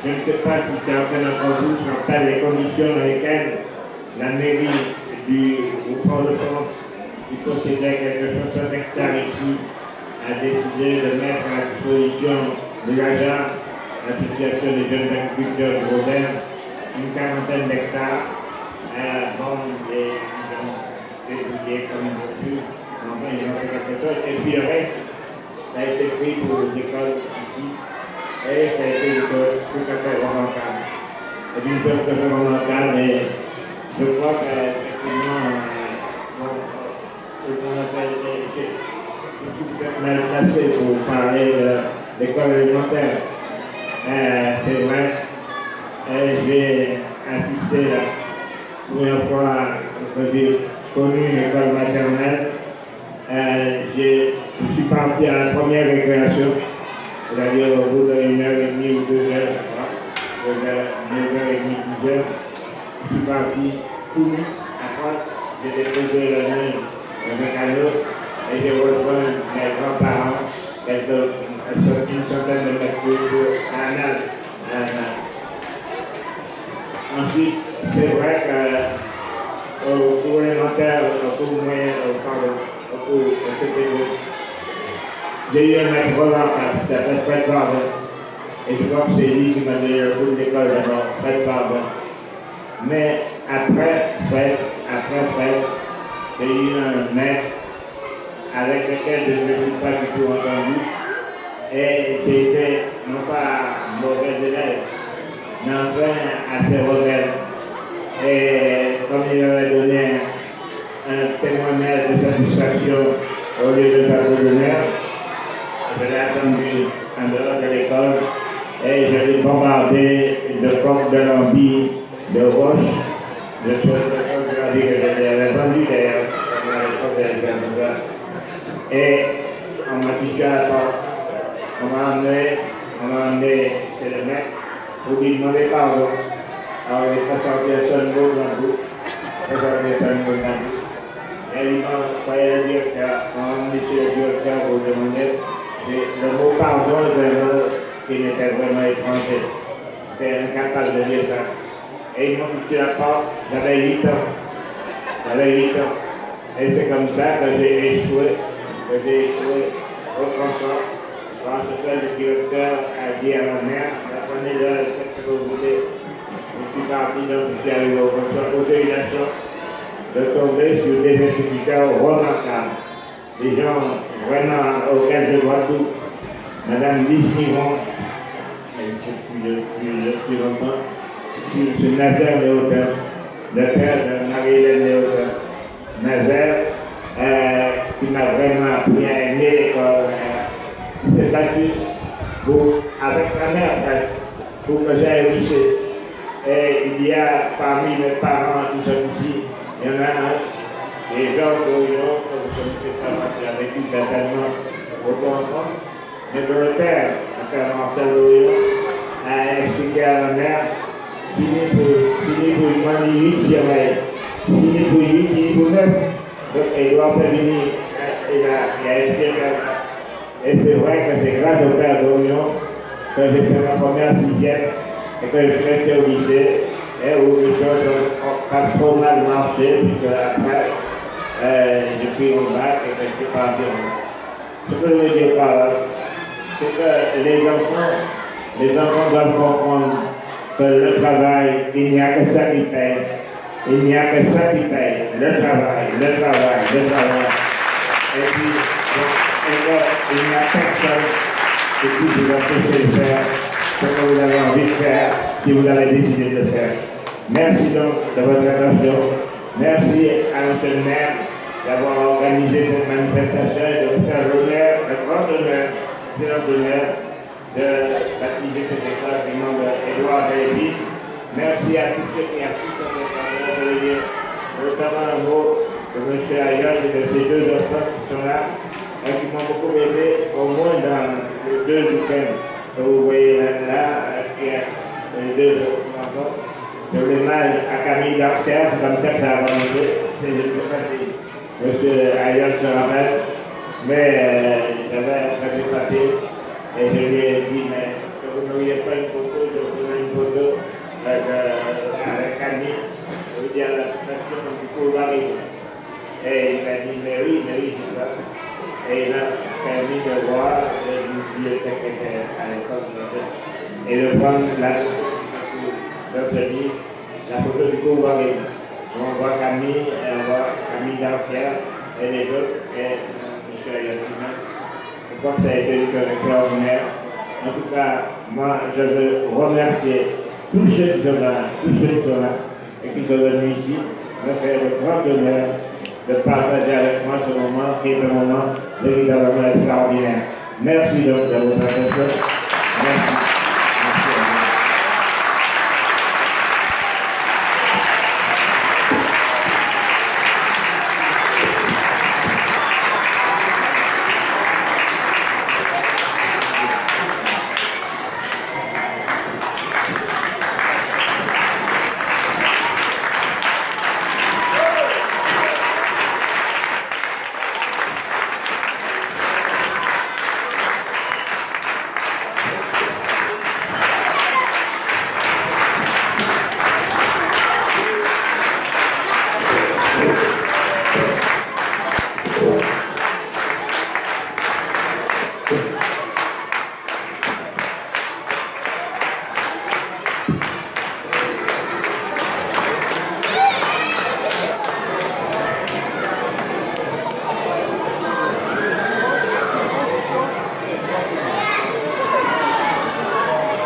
Je ne sais pas si certains d'entre vous se rappellent les conditions dans lesquelles la mairie du Fort-de-France, qui possédait quelques 60 hectares ici, a décidé de mettre à disposition de l'agent, l'association des jeunes agriculteurs de Rodin, une quarantaine d'hectares à vendre des billets comme ils ont pu. Enfin, ils ont fait quelque chose. Et puis le reste, ça a été pris pour les écoles ici. Et ça a été tout à fait remarquable. C'est une chose tout à fait remarquable, mais je crois qu'effectivement, je suis peut-être mal placé pour parler de l'école élémentaire. C'est vrai, j'ai assisté la première fois, on peut dire, connu une école maternelle. Je suis parti à la première récréation, c'est-à-dire au bout d'une heure et demie ou 2 heures, je crois, 9h30, 10h. Je suis parti tout nu à droite, j'ai déposé le nez dans un canot et j'ai rejoint mes grands-parents, une centaine de mètres à la nage. Ensuite, c'est vrai qu'au cours élémentaire, au cours moyen, au cours j'ai eu un maître remarquable qui s'appelle Fred Farben. Et je crois que c'est lui qui m'a donné le coup de l'école d'abord, Fred Farben. Mais après Fred, j'ai eu un maître avec lequel je ne me suis pas du tout entendu. Et j'ai été, non pas mauvais élève, mais enfin assez rebelle. Et comme il avait donné un témoignage de satisfaction au lieu de tableau d'honneur, je l'ai attendu en dehors de l'école et je l'ai bombardé de coques de lambis, de roches, de choses que j'avais vendues d'ailleurs à l'époque de l'école. Et on m'a touché à la porte. On m'a emmené chez le maître pour lui demander pardon. Alors il est sorti un seul mot dans le bout. Et il m'a envoyé le directeur, on m'a emmené chez le directeur pour demander. Le mot pardon est un mot qui n'était vraiment étranger. J'étais incapable de dire ça. Et ils m'ont touché la porte, j'avais 8 ans. Et c'est comme ça que j'ai échoué au concours. Parce que le directeur a dit à ma mère, apprenez-le, faites ce que vous voulez. Je suis parti, donc je suis arrivé au concours. J'ai eu la chance de tomber sur des instituteurs remarquables. Des gens vraiment auxquels je dois tout. Madame Lise Miron, depuis longtemps, c'est Nazaire Léotin, le père de Marie-Hélène Léotin. Nazaire, qui m'a vraiment appris à aimer l'école, s'est battu avec ma mère pour que j'aille au lycée. Et il y a parmi mes parents qui sont ici, il y en a un, et Georges Dorion, que vous ne connaissez pas, parce qu'il a vécu certainement beaucoup en France. Mais le père, Marcel Dorion, a expliqué à ma mère, fini pour une manille, fini pour 8, fini pour 9. Donc il doit prévenir, il a expliqué. Et c'est vrai que c'est grâce au père Dorion que j'ai fait ma première 6e et que je suis resté au lycée, et où les choses n'ont pas trop mal marché, puisque après, j'ai pris mon bac et que je suis parti en bac. Ce que je veux dire par là, c'est que les enfants doivent comprendre que le travail, il n'y a que ça qui paye. Il n'y a que ça qui paye. Le travail. Et puis, il n'y a personne qui puisse vous empêcher de faire ce que vous avez envie de faire si vous avez décidé de le faire. Merci donc de votre attention. Merci à notre maire d'avoir organisé cette manifestation et de vous faire l'honneur, le grand honneur, c'est notre honneur de baptiser cette école du nom d'Édouard Lévy. Merci à tous ceux qui assistent à cette réunion, notamment un mot de M. Ayotte et de ces 2 enfants qui sont là, et qui m'ont beaucoup aidé, au moins dans les 2 week-ends que vous voyez là, qui est les 2 enfants. Je voulais mal à Camille Darcher, c'est comme ça que ça a avancé. Je ne sais pas si M. Ayotte se rappelle, mais j'avais très papier et je lui ai dit, mais que vous n'auriez pas une photo, je vous donne une photo avec Camille. Je lui ai dit à la personne du coup, et il m'a dit, mais oui, c'est ça. Et il m'a permis de voir une bibliothèque à l'époque. Et de prendre la photo du coup, on voit Camille, on voit Camille Dampierre et les autres, et M. Ayotina. Je crois que ça a été extraordinaire. En tout cas, moi, je veux remercier tous ceux qui sont là et qui sont venus ici, me faire le grand honneur de partager avec moi ce moment qui est un moment véritablement extraordinaire. Merci donc de votre attention. Merci.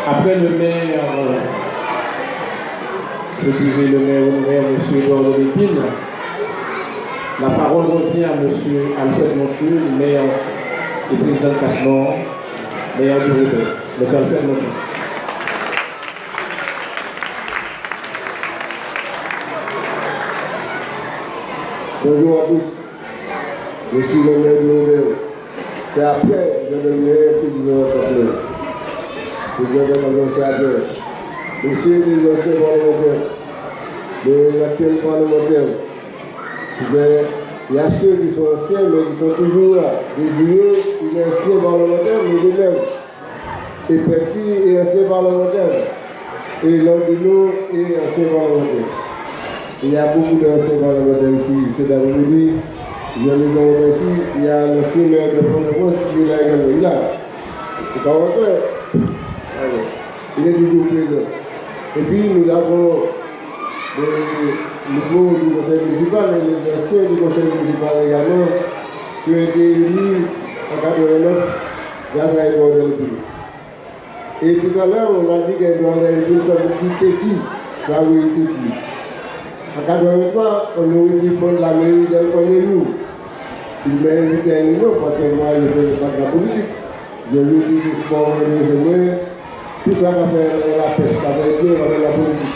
Après le maire, M. Eduardo Lépine, la parole revient à M. Alfred Montu, maire et président de Cap-Nord, maire du Roubaix. M. Alfred Montu. Bonjour à tous. Je suis le maire du Roubaix. C'est après que je deviens président de Cap-Nord. Monsieur les anciens parlementaires, les actuels parlementaires, il y a ceux qui sont anciens mais qui sont toujours là, désireux, il est ancien parlementaire, mais de même, et petit et ancien parlementaire, et l'Andino et ancien parlementaire. Il y a beaucoup d'anciens parlementaires ici, c'est d'après-midi, je les remercie, il y a l'ancien maire de Port-de-France qui est là également, il est là, c'est pas vrai. Il est toujours présent. Et puis nous avons les nouveaux du conseil municipal et les anciens du conseil municipal également qui ont été élus en 1989 grâce à Eduardo Lépine. Et tout à l'heure, on a dit qu'Eduardo Lépine s'est dit Téti, là où il était dit. En 1983, on aurait dû prendre la mairie d'un premier jour. Il m'a invité à une union parce que moi, je ne fais pas de la politique. Je lui ai dit c'est sport, c'est moi. Tout ça qu'a fait la pêche, qu'a fait Dieu, qu'a fait la politique.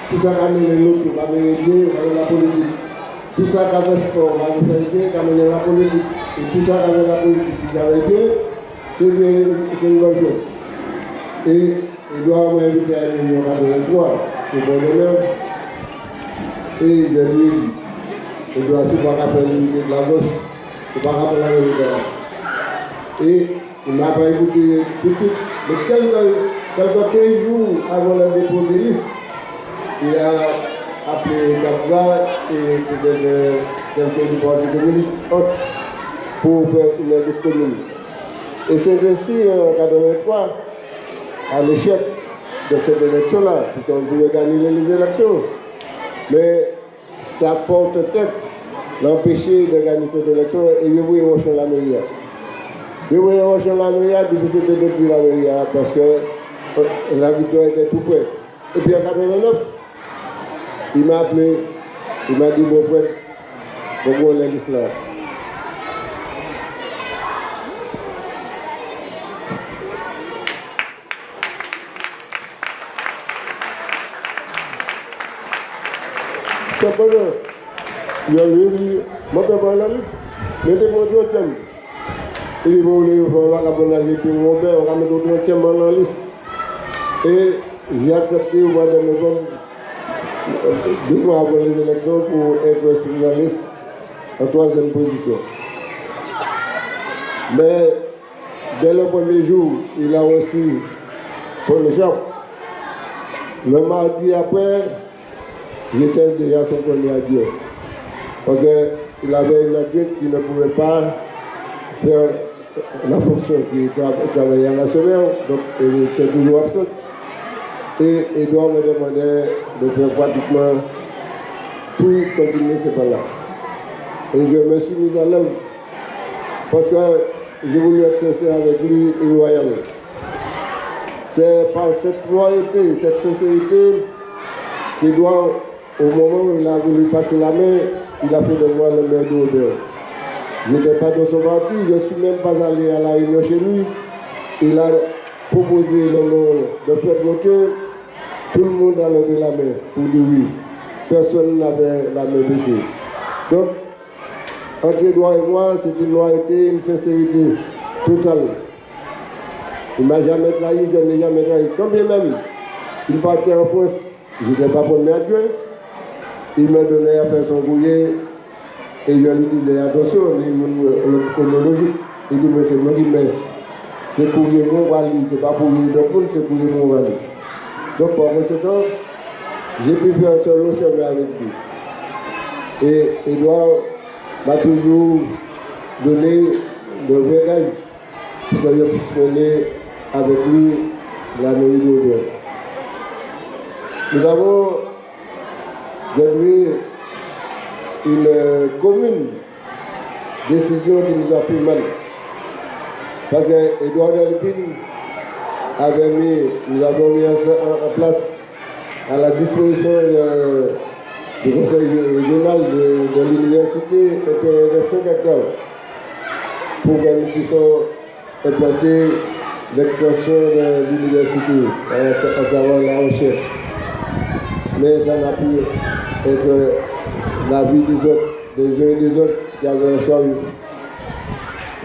Tout ça qu'a mené l'autre, qu'a mené Dieu, qu'a fait la politique. Tout ça qu'a fait sport, qu'a fait Dieu, qu'a mené la politique. Et tout ça qu'a fait la politique, qu'a fait Dieu, c'est une bonne chose. Et il doit m'inviter à une réunion à 23, c'est bon honneur. Et je lui ai dit, il doit aussi pas faire l'unité de la gauche, il ne pas faire la vérité. Et il ne m'a pas écouté tout de suite. Mais quelques 15 jours avant le dépôt des listes, il a appelé Capra et quelqu'un du Parti communiste pour faire une liste commune. Et c'est ainsi en 1983, à l'échec de cette élection-là, puisqu'on voulait gagner les élections. Mais ça porte tête l'empêcher de gagner cette élection et il voulait rejoindre la mairie. Je voulais rejoindre la mairie, difficile depuis la mairie, parce que la victoire était tout près. Et puis en 1989, il m'a appelé, il m'a dit, mon frère, pourquoi on est l'islam? Cependant, il a dit, je ne peux pas la liste, mettez-moi au 30e. Il voulait faire la bonne avis pour mon père, on va mettre au 30e dans la liste. Et j'ai accepté au mois de novembre, 2 mois avant les élections, pour être sur la liste en 3e position. Mais dès le premier jour, il a reçu son écharpe. Le mardi après, j'étais déjà son premier adjoint. Parce qu'il avait une adjointe qui ne pouvait pas faire la fonction, qui travaillait à la semaine, donc il était toujours absent. Et Edouard me demandait de faire pratiquement tout quand il n'était pas là. Et je me suis mis à l'œuvre parce que j'ai voulu être sincère avec lui et loyal. C'est par cette loyauté, cette sincérité qu'Edouard, au moment où il a voulu passer la main, il a fait de moi le maire d'Odeur. Je n'étais pas dans son parti, je ne suis même pas allé à la réunion chez lui. Il a proposé le nom de Fred Moteur. Tout le monde a levé la main pour dire oui. Personne n'avait la main baissée. Donc, entre Edouard et moi, c'est une loyauté, une sincérité totale. Il ne m'a jamais trahi, je ne l'ai jamais trahi. Quand bien même, il partait en France, je n'étais pas premier adjoint. Il me donnait à faire son courrier et je lui disais attention, chronologique. Il dit mais c'est moi qui mets. C'est courrier mon valise, c'est pas courrier de monde, c'est courrier mon valise. Donc pendant ce temps, j'ai pu faire un seul long chemin avec lui. Et Edouard m'a toujours donné de verrage pour que je puisse mener avec lui la mairie d'Odeur. Nous avons donné une commune décision qui nous a fait mal. Parce que Edouard Delpine avait mis, nous avons mis en place à la disposition du conseil régional de l'université de 5 hectares pour que nous puissions implanter l'extension de l'université, à savoir la recherche. Mais ça n'a pu être la vie des autres, des uns et des autres qui avaient en charge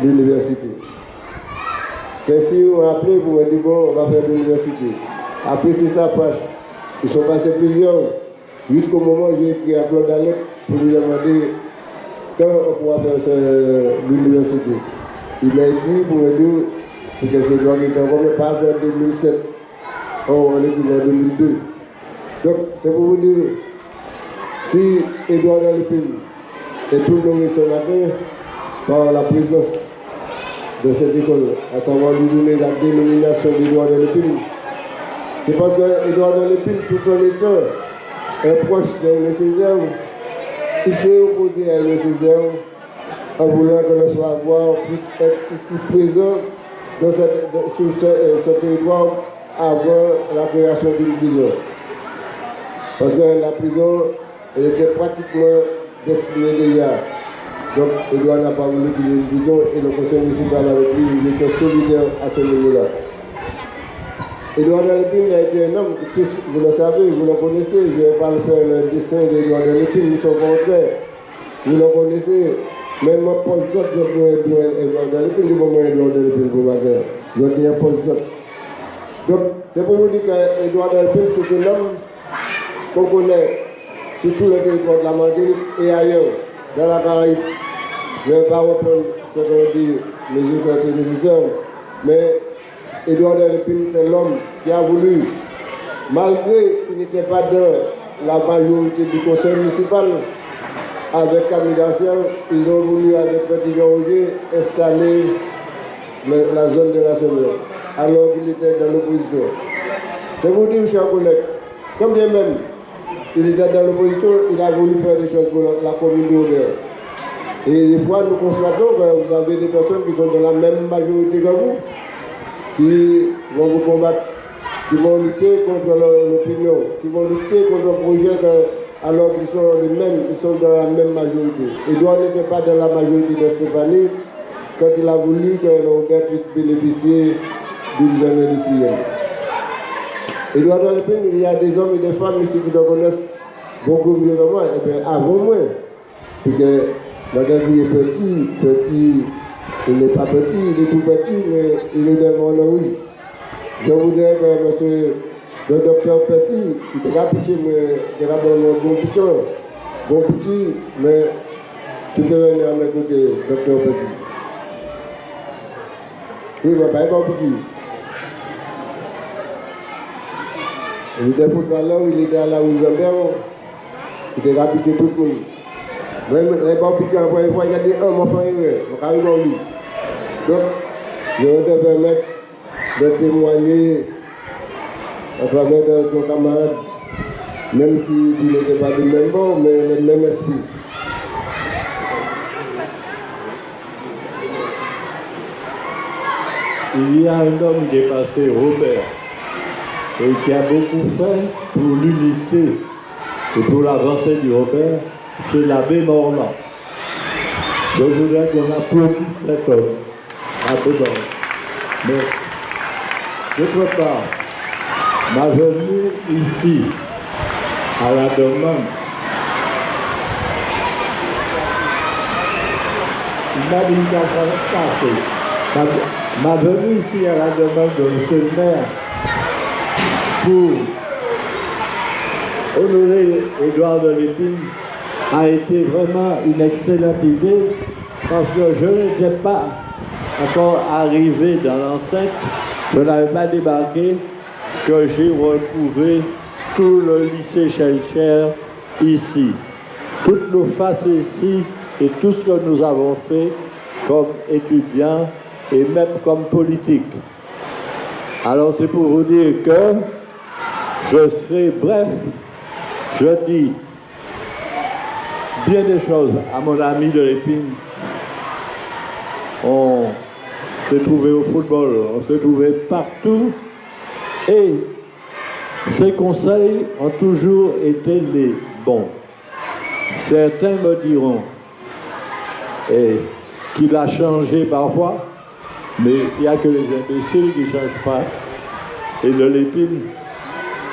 l'université. Ceux-ci ont appelé pour me dire bon, on va faire de l'université. Après, c'est ça, fâche. Ils sont passés plusieurs, jusqu'au moment où j'ai écrit à Claude Alec pour lui demander quand on pourra faire l'université. Il m'a écrit pour me dire que c'est droit qui ne pas vers 2007. Oh, on est en 2002. Donc, c'est pour vous dire, si Edouard Delpine est tout nommé ce matin par la présence de cette école, à savoir lui donner la dénomination d'Edouard Delpine, c'est parce qu'Edouard Delpine, tout en étant un proche d'Aimé Césaire, il s'est opposé à Aimé Césaire en voulant que le savoir puisse être ici présent sur ce territoire avant la création d'une prison. Parce que la prison, elle était pratiquement destinée déjà. Donc, Edouard n'a pas voulu qu'il y ait une prison et le conseil municipal avec lui, il était solidaire à ce niveau-là. Edouard Delpine a été un homme, vous le savez, vous le connaissez, je ne vais pas le faire le dessin d'Edouard Delpine, ils sont contraires. Vous le connaissez, même mon post-doc de Edouard Delpine, je vais vous Edouard Delpine pour ma guerre. Je vais dire post-doc. Donc, c'est pour vous dire qu'Edouard Delpine, c'est un homme qu'on connaît sur tout le territoire de la Martinique et ailleurs, dans la Caraïbe. Je ne vais pas reprendre ce qu'on dit, mes autres prédécesseurs, mais Edouard Delpine, c'est l'homme qui a voulu, malgré qu'il n'était pas dans la majorité du conseil municipal, avec Camille Daciel, ils ont voulu, avec Petit Jean-Roger, installer la zone de la Semeur, alors qu'il était dans l'opposition. C'est vous dire, chers collègues, comme bien même, il était dans l'opposition, il a voulu faire des choses pour la commune d'Odeur. Et des fois, nous constatons que vous avez des personnes qui sont dans la même majorité que vous, qui vont vous combattre, qui vont lutter contre l'opinion, qui vont lutter contre le projet alors qu'ils sont les mêmes, ils sont dans la même majorité. Edouard n'était pas dans la majorité de Stéphanie quand il a voulu que l'Odeur puisse bénéficier d'une zone industrielle. Edouard Delpine, il y a des hommes et des femmes ici qui le connaissent beaucoup mieux que moi, et bien avant moi. Parce que madame il est petit, il n'est pas petit, il est tout petit, mais il est dans mon oui. Je voudrais que monsieur le docteur Petit, il est petit, mais il est bon petit, mais tu peux venir à m'écouter, docteur Petit. Oui, mais pas bon petit. Il était footballeur, il était à la William. Il était habitué tout le monde. Même les bons petits enfants, il faut regarder un enfant, on arrive en lui. Donc, je vais te permettre de témoigner en faveur de ton camarade, même si tu n'étais pas du même bord, mais le même esprit. Il y a un homme qui est passé, Robert, et qui a beaucoup fait pour l'unité et pour l'avancée du Robert, c'est l'abbé Morland. Je voudrais qu'on applaudisse cet homme, abbé Morland. Mais, d'autre part, ma venue ici, à la demande, il m'a dit qu'il a passé. Ma venue ici à la demande de M. le maire pour honorer Édouard de Lépine a été vraiment une excellente idée parce que je n'étais pas encore arrivé dans l'enceinte, je n'avais pas débarqué, que j'ai retrouvé tout le lycée Schellcher ici. Toutes nos faces ici et tout ce que nous avons fait comme étudiants et même comme politique. Alors c'est pour vous dire que je serai bref, je dis bien des choses à mon ami de l'Épine. On s'est trouvé au football, on s'est trouvé partout et ses conseils ont toujours été les bons. Certains me diront qu'il a changé parfois, mais il n'y a que les imbéciles qui ne changent pas. Et de Lépine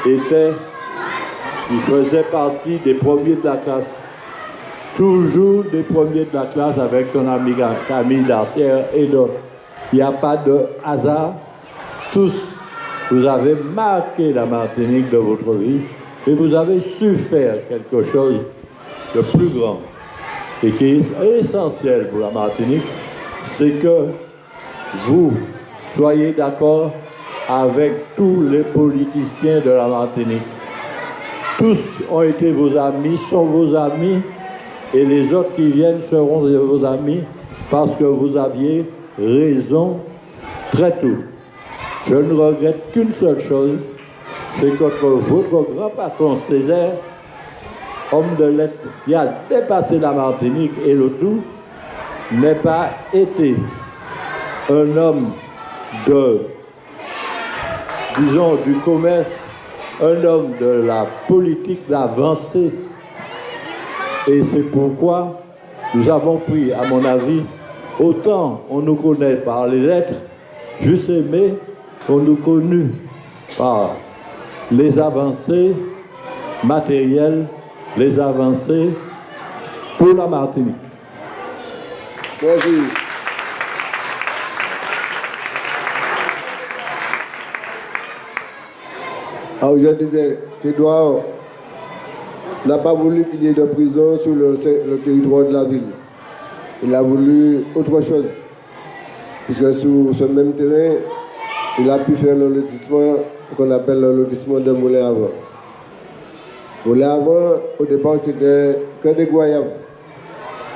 il faisait partie des premiers de la classe. Toujours des premiers de la classe avec son ami Camille Darcière et d'autres. Il n'y a pas de hasard. Tous, vous avez marqué la Martinique de votre vie et vous avez su faire quelque chose de plus grand et qui est essentiel pour la Martinique, c'est que vous soyez d'accord avec tous les politiciens de la Martinique. Tous ont été vos amis, sont vos amis, et les autres qui viennent seront vos amis parce que vous aviez raison très tôt. Je ne regrette qu'une seule chose, c'est que votre grand patron Césaire, homme de lettres qui a dépassé la Martinique et le tout, n'ait pas été un homme disons, du commerce, un homme de la politique d'avancée. Et c'est pourquoi nous avons pris, à mon avis, autant on nous connaît par les lettres, juste aimé, on nous connu par les avancées matérielles, les avancées pour la Martinique. Merci. Alors je disais qu'Édouard n'a pas voulu qu'il y ait de prison sur le territoire de la ville. Il a voulu autre chose. Puisque sur ce même terrain, il a pu faire le lotissement qu'on appelle le lotissement de Moulin-Avant. Moulin-Avant, au départ, c'était que des goyables.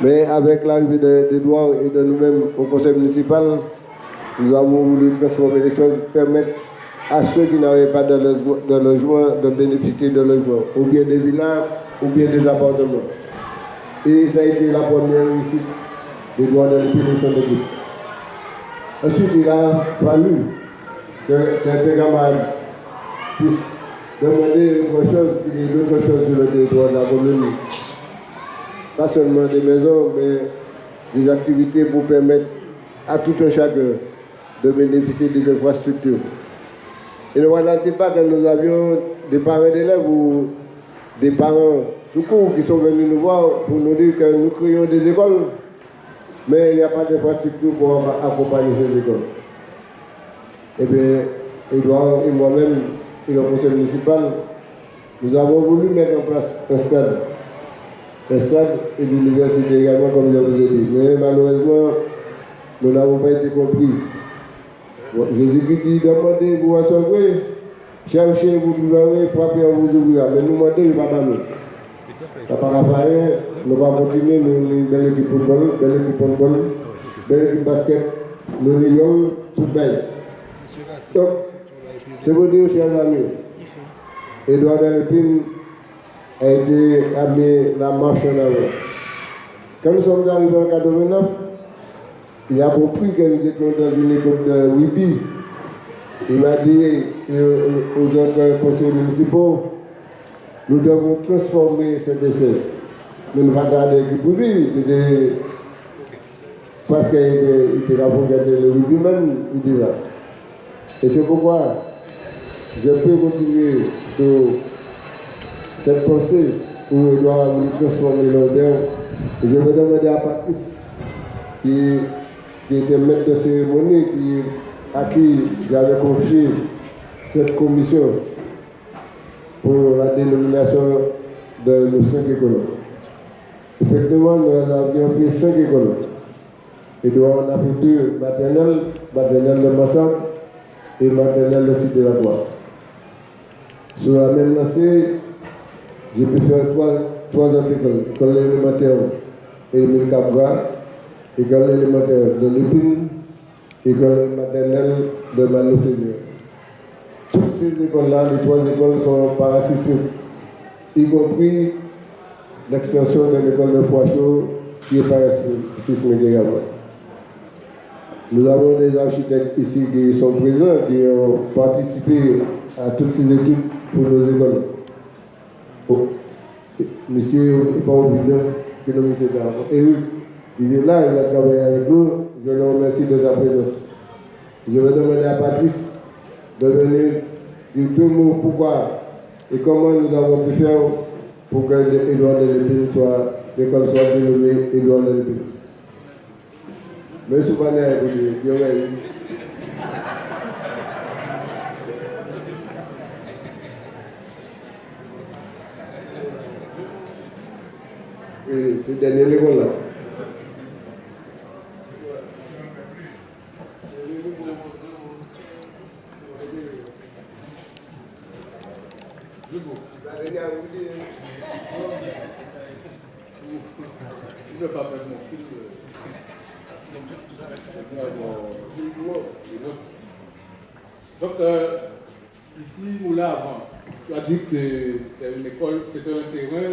Mais avec l'arrivée d'Édouard et de nous-mêmes au conseil municipal, nous avons voulu transformer les choses, permettre à ceux qui n'avaient pas de logement de bénéficier de logement, ou bien des villas, ou bien des appartements. Et ça a été la première réussite d'Édouard de Lépine et son équipe. Ensuite, il a fallu que certains camarades puissent demander autre chose, qu'il y ait d'autres choses sur le territoire de la commune. Pas seulement des maisons, mais des activités pour permettre à tout un chacun de bénéficier des infrastructures. Et ne voyez pas que nous avions des parents d'élèves ou des parents tout court qui sont venus nous voir pour nous dire que nous créons des écoles, mais il n'y a pas d'infrastructure pour accompagner ces écoles. Eh bien, Édouard et moi-même et le conseil municipal, nous avons voulu mettre en place un stade. Un stade et l'université également, comme je vous ai dit. Mais malheureusement, nous n'avons pas été compris. Jésus-Christ dit, demandez, vous recevrez, cherchez, vous trouverez, frappez, on vous ouvrira. Mais nous demandez, il ne va pas nous. Papa Raphaël, nous allons continuer, nous avons une belle équipe football, belle équipe handball, belle équipe basket, nous lions tout belle. Donc, c'est vous dire, chers amis, Edouard Delépine a été amené la marche en avant. Quand nous sommes arrivés en 89, il a compris que nous étions dans une école de rugby. Il m'a dit aux autres conseillers municipaux, nous devons transformer cet essai. Nous ne pas garder l'équipe rugby, parce qu'il était là pour garder le rugby même, il dit ça. Et c'est pourquoi je peux continuer sur cette pensée où il doit transformer l'odeur. Et je vais demander à Patrice, qui était maître de cérémonie, à qui j'avais confié cette commission pour la dénomination de nos 5 écoles. Effectivement, nous avions fait 5 écoles. Et donc, on a fait 2 maternelles de Massam et maternelle de Cité de la Croix. Sur la même lancée, j'ai pu faire 3 autres écoles. École élémentaire Émile Cabra, école élémentaire de l'Épine, école maternelle de Mano Seigneur. Toutes ces écoles-là, les 3 écoles sont parasismiques, y compris l'extension de l'école de Froidchaux qui est parasismique également. Nous avons des architectes ici qui sont présents, qui ont participé à toutes ces études pour nos écoles. Oh. Monsieur Paul qui nous monsieur Eric, il est là, il a travaillé avec nous, je le remercie de sa présence. Je vais demander à Patrice de venir dire 2 mots pourquoi et comment nous avons pu faire pour que Edouard Delépine l'école soit dénommée Edouard Delépine. Mais souvent, c'est dernier l'école là. Je ne vais pas faire mon fils. Donc, ici, Moulin avant, tu as dit que c'était une école, c'était un terrain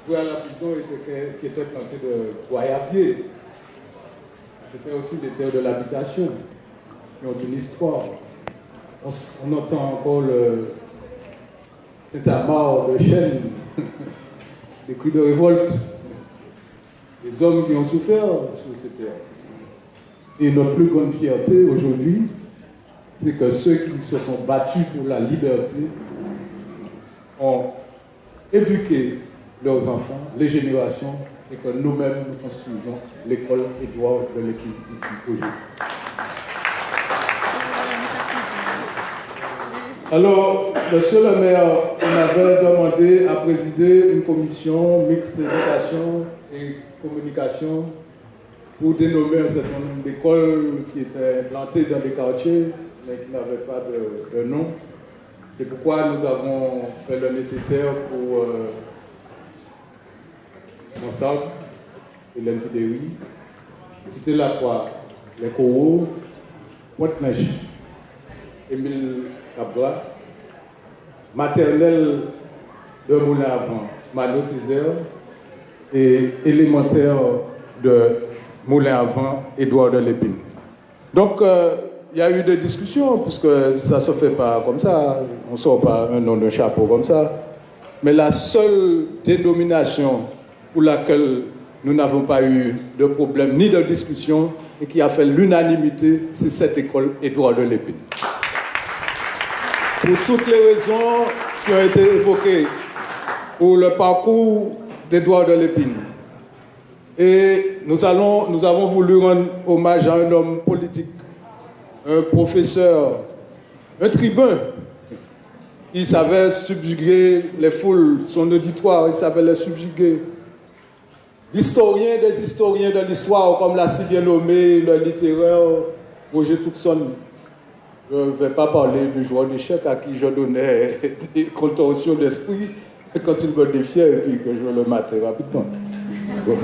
où à la prison qui était planté de goyaviers. C'était aussi des terres de l'habitation, qui ont une histoire. On entend encore c'est un mort de chaîne, des cris de révolte, des hommes qui ont souffert sur ces terres. Et notre plus grande fierté aujourd'hui, c'est que ceux qui se sont battus pour la liberté ont éduqué leurs enfants, les générations, et que nous-mêmes nous construisons l'école Edouard Delépine ici aujourd'hui. Alors, monsieur le maire, on avait demandé à présider une commission mixte d'éducation et communication pour dénommer un certain nombre d'écoles qui étaient implantées dans des quartiers, mais qui n'avaient pas de nom. C'est pourquoi nous avons fait le nécessaire pour Monsard, Hélène Pidéry, Cité la Croix, les Coraux, Pointe-Neige, Émile Cabra, maternelle de Moulin-Avant, Mano Césaire, et élémentaire de Moulin-Avant, Edouard Delépine. Donc, il y a eu des discussions, puisque ça ne se fait pas comme ça, on ne sort pas un nom de chapeau comme ça, mais la seule dénomination pour laquelle nous n'avons pas eu de problème ni de discussion et qui a fait l'unanimité, c'est cette école Edouard Delépine. Pour toutes les raisons qui ont été évoquées pour le parcours d'Edouard Delépine. Et nous avons voulu rendre hommage à un homme politique, un professeur, un tribun, qui savait subjuguer les foules, son auditoire, il savait les subjuguer. L'historien des historiens de l'histoire, comme l'a si bien nommé le littéraire Roger Tuxon. Je ne vais pas parler du joueur d'échecs à qui je donnais des contorsions d'esprit quand il me défiait et puis que je le matais rapidement. Bon.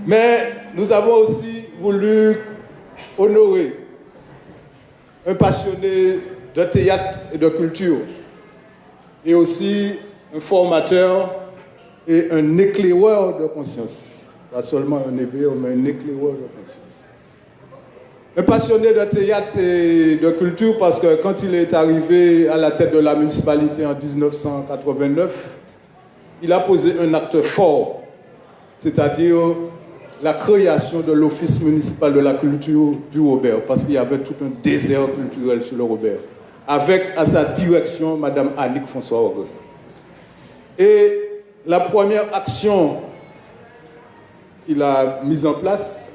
Mais nous avons aussi voulu honorer un passionné de théâtre et de culture, et aussi un formateur et un éclaireur de conscience. Pas seulement un éveilleur, mais un éclaireur de conscience. Un passionné de théâtre et de culture parce que quand il est arrivé à la tête de la municipalité en 1989, il a posé un acte fort, c'est-à-dire la création de l'Office municipal de la culture du Robert, parce qu'il y avait tout un désert culturel sur le Robert, avec à sa direction Mme Annick François Orgue. Et la première action qu'il a mise en place,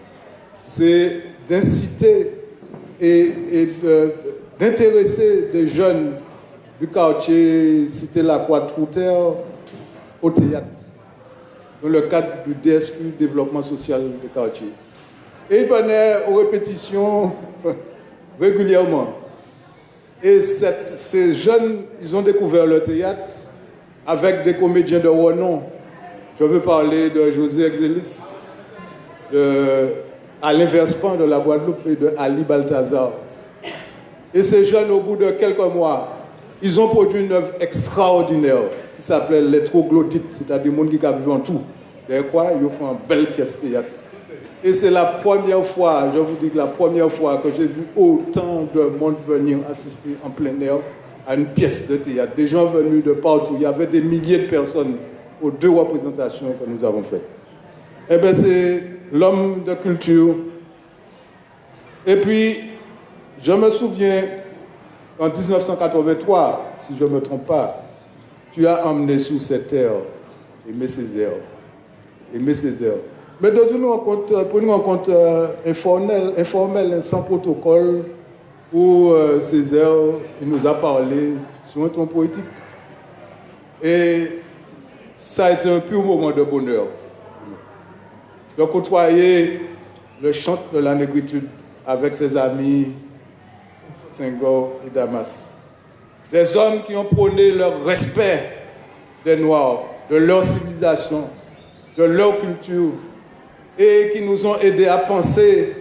c'est d'inciter et d'intéresser des jeunes du quartier Cité-la-Croix-Trouterre au théâtre, dans le cadre du DSU, Développement Social du quartier. Et ils venaient aux répétitions régulièrement. Et ces jeunes, ils ont découvert le théâtre avec des comédiens de renom. Je veux parler de José Exelis, de Alain Verspan de la Guadeloupe et de Ali Balthazar. Et ces jeunes, au bout de quelques mois, ils ont produit une œuvre extraordinaire qui s'appelait Les Troglodytes, c'est-à-dire des gens qui vivent en tout. Derrière quoi, ils font une belle pièce théâtre. Et c'est la première fois, je vous dis que la première fois que j'ai vu autant de monde venir assister en plein air à une pièce de théâtre. Des gens venus de partout. Il y avait des milliers de personnes aux 2 représentations que nous avons faites. Eh bien, c'est l'homme de culture. Et puis, je me souviens, en 1983, si je ne me trompe pas, tu as emmené sur cette terre Aimé Césaire. Aimé Césaire. Mais dans une rencontre, pour une rencontre informelle, sans protocole, où Césaire il nous a parlé sur un ton poétique. Et ça a été un pur moment de bonheur. De côtoyer le chant de la négritude avec ses amis Senghor et Damas. Des hommes qui ont prôné le respect des Noirs, de leur civilisation, de leur culture, et qui nous ont aidés à penser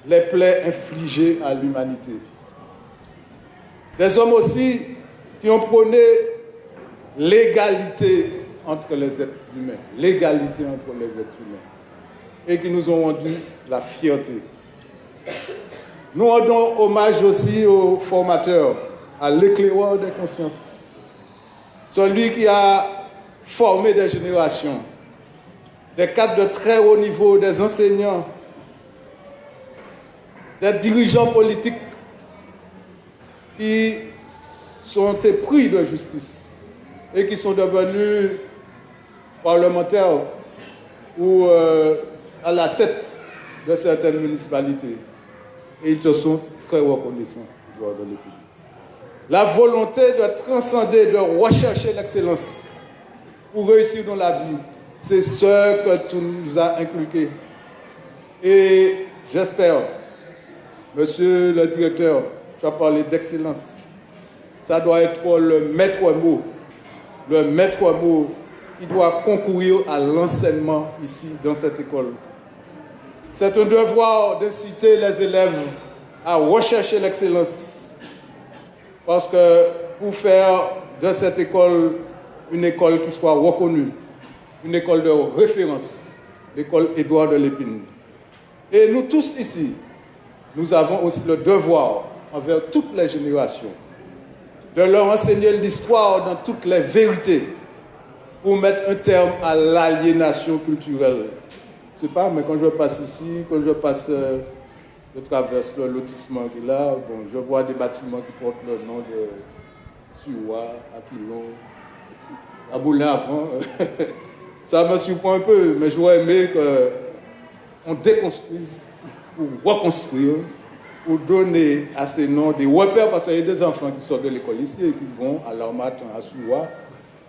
les plaies infligées à l'humanité. Des hommes aussi qui ont prôné l'égalité entre les êtres humains, l'égalité entre les êtres humains, et qui nous ont rendu la fierté. Nous rendons hommage aussi aux formateurs, à l'éclaireur des consciences, celui qui a formé des générations, des cadres de très haut niveau, des enseignants, des dirigeants politiques qui sont épris de justice et qui sont devenus parlementaires ou à la tête de certaines municipalités. Et ils te sont très reconnaissants. La volonté de transcender, de rechercher l'excellence pour réussir dans la vie, c'est ce que tu nous as inculqué. Et j'espère, monsieur le directeur, tu as parlé d'excellence. Ça doit être le maître mot. Le maître mot qui doit concourir à l'enseignement ici, dans cette école. C'est un devoir d'inciter les élèves à rechercher l'excellence. Parce que pour faire de cette école une école qui soit reconnue, une école de référence, l'école Édouard de Lépine. Et nous tous ici, nous avons aussi le devoir envers toutes les générations de leur enseigner l'histoire dans toutes les vérités pour mettre un terme à l'aliénation culturelle. Je ne sais pas, mais quand je passe ici, quand je passe, je traverse le lotissement qui est là, bon, je vois des bâtiments qui portent le nom de Suwa, Aquilon, Aboulin avant. Ça me surprend un peu, mais j'aurais aimé qu'on déconstruise pour reconstruire, pour donner à ces noms des repères, parce qu'il y a des enfants qui sortent de l'école ici et qui vont à l'Armat, à Suwa.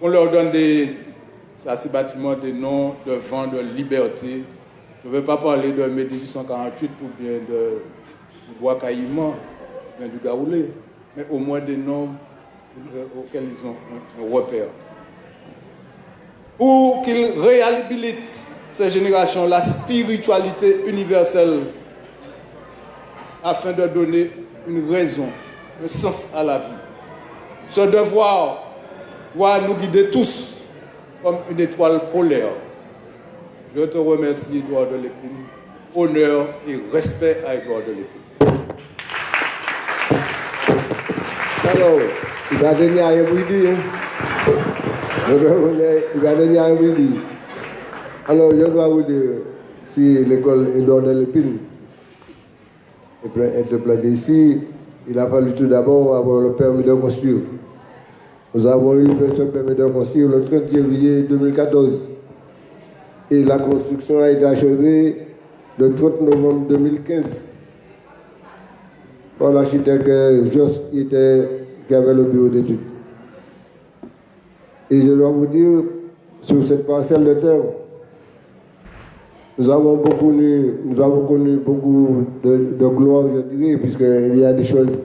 On leur donne à ces bâtiments des noms de vent, de liberté. Je ne vais pas parler de mai 1848 ou bien du bois caïman, bien du Gaoulé, mais au moins des noms auquel ils ont un repère. Pour qu'ils réhabilitent ces générations la spiritualité universelle afin de donner une raison, un sens à la vie. Ce devoir doit nous guider tous comme une étoile polaire. Je te remercie, Édouard de Lépine. Honneur et respect à Édouard de Lépine. Alors, il va donner à un bridi. Il va donner à un bridi. Alors, je dois vous dire, si l'école Édouard de Lépine est implantée ici, il a fallu tout d'abord avoir le permis de construire. Nous avons eu le permis de construire le 30 février 2014. Et la construction a été achevée le 30 novembre 2015 par l'architecte Jost qui avait le bureau d'études. Et je dois vous dire, sur cette parcelle de terre, nous avons connu beaucoup de gloire, je dirais, puisqu'il y a des choses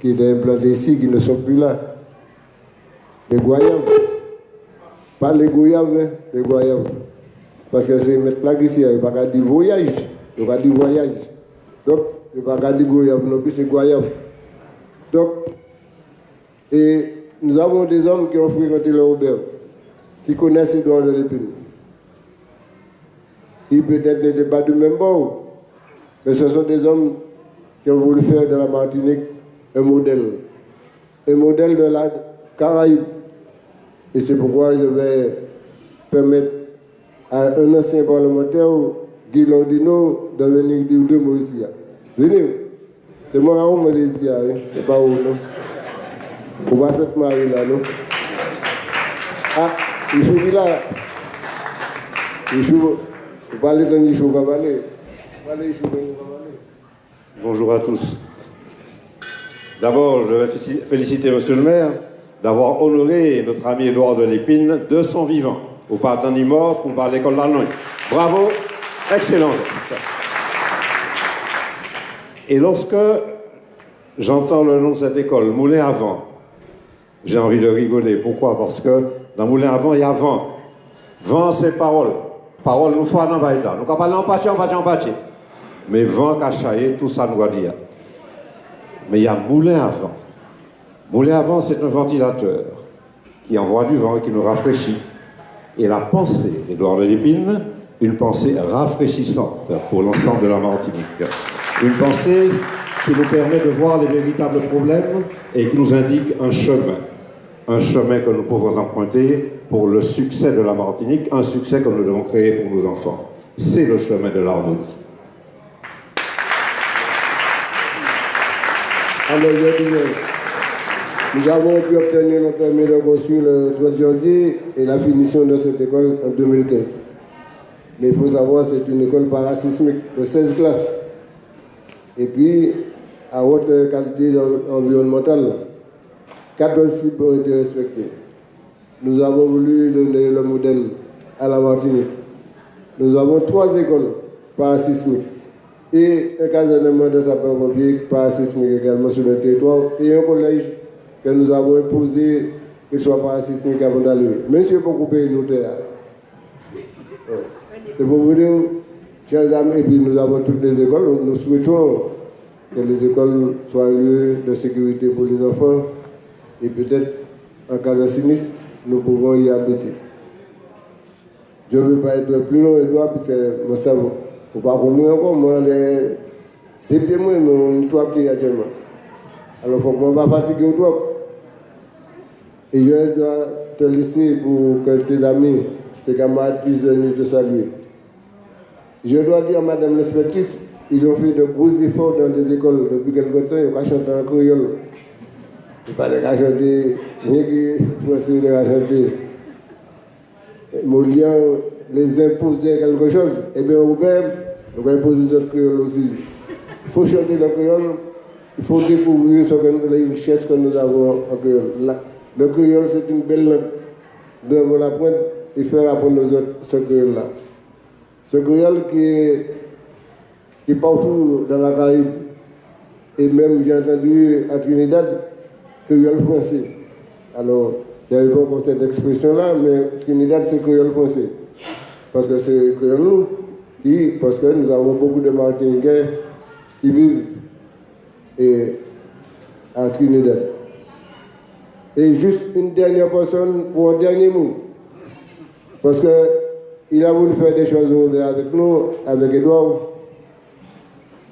qui étaient implantées ici qui ne sont plus là. Les goyaves. Pas les goyaves, les goyaves. Parce que c'est mettre là ici, il n'y a pas dire voyage. Il n'y a pas dire voyage. Donc, il n'y a pas dire goyave, non plus c'est goyave. Donc, et nous avons des hommes qui ont fréquenté le Robert, qui connaissent Édouard de Lépine. Ils peut-être n'étaient pas du même bord, mais ce sont des hommes qui ont voulu faire de la Martinique un modèle de la Caraïbe. Et c'est pourquoi je vais permettre à un ancien parlementaire, Guy Lordino, de venir dire deux mots ici. Venez, c'est moi qui me dis ici, c'est pas où, non? On va cette marier là, non? Ah, il faut qu'il a. Il faut. Vous parlez d'un il faut pas parler. Bonjour à tous. D'abord, je vais féliciter Monsieur le maire d'avoir honoré notre ami Édouard de Lépine de son vivant, au parc d'Animor pour par l'école d'Arnoy. Bravo, excellent. Et lorsque j'entends le nom de cette école, Moulin à Vent, j'ai envie de rigoler. Pourquoi? Parce que dans Moulin à Vent, il y a vent. Vent, c'est parole. Parole, nous faisons dans Baïda. Nous parlons en pâté. Mais vent, cachaillé, tout ça nous va dire. Mais il y a Moulin à Vent. Moulin à Vent, c'est un ventilateur qui envoie du vent et qui nous rafraîchit. Et la pensée d'Édouard de Lépine, une pensée rafraîchissante pour l'ensemble de la Martinique. Une pensée qui nous permet de voir les véritables problèmes et qui nous indique un chemin que nous pouvons emprunter pour le succès de la Martinique, un succès que nous devons créer pour nos enfants. C'est le chemin de l'harmonie. Alors, je disais, nous avons pu obtenir le permis de construire le 3 janvier et la finition de cette école en 2015. Mais il faut savoir, c'est une école parasismique de 16 classes. Et puis, à haute qualité environnementale, 14 sites ont été respectés. Nous avons voulu donner le modèle à la Martinique. Nous avons 3 écoles parasismiques et un casernement de sapeurs-pompiers parasismique également sur le territoire et un collège que nous avons imposé qu'il soit parasismique avant d'aller. Monsieur, pour couper nos terres. C'est pour vous dire, chers amis, et puis nous avons toutes les écoles. Nous souhaitons que les écoles soient un lieu de sécurité pour les enfants et peut-être en cas de sinistre, nous pouvons y habiter. Je ne veux pas être plus long, Edouard, parce que mon cerveau, il ne faut pas pour moi encore, moi, les pieds, moi, mon trois pieds actuellement. Alors, il faut que je ne sois pas fatigué au top. Et je dois te laisser pour que tes amis, tes camarades puissent venir te saluer. Je dois dire à Madame l'inspectrice, ils ont fait de gros efforts dans des écoles depuis quelque temps, ils vont chanter en créole. Il ne fallait pas chanter, rien que français de chanter. Molière les imposait quelque chose, et bien nous-mêmes, nous allons imposer notre créole aussi. Il faut chanter le créole, il faut découvrir les richesses que nous avons en créole. Le créole, c'est une belle langue. Nous devons l'apprendre et faire apprendre aux autres ce créole-là. Ce créole qui est partout dans la Caraïbe, et même j'ai entendu à Trinidad, créole français. Alors, il n'y avait pas encore cette expression-là, mais Trinidad, c'est créole français. Parce que c'est créole nous, parce que nous avons beaucoup de Martiniquais qui vivent à Trinidad. Et juste une dernière personne pour un dernier mot. Parce qu'il a voulu faire des choses avec nous, avec Edouard.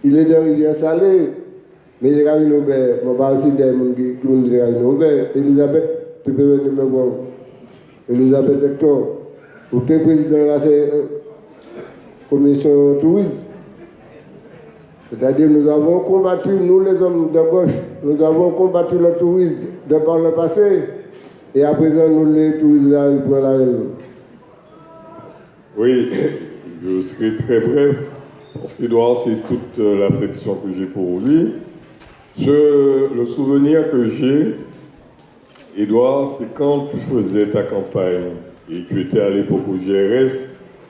Il est de Rivière-Salée, mais il est à Nouvelle. Je ne sais pas si des gens qui ont dit à Nouvelle. Elisabeth, tu peux venir me voir. Elisabeth Hector, ou tu es président de la commission tourisme. C'est-à-dire nous avons combattu, nous les hommes de gauche, nous avons combattu le tourisme de par le passé, et à présent nous les touristes là, ils prennent la haine. Oui, je serai très bref, parce qu'Edouard, c'est toute l'affection que j'ai pour lui. Le souvenir que j'ai, Edouard, c'est quand tu faisais ta campagne, et tu étais à l'époque au GRS,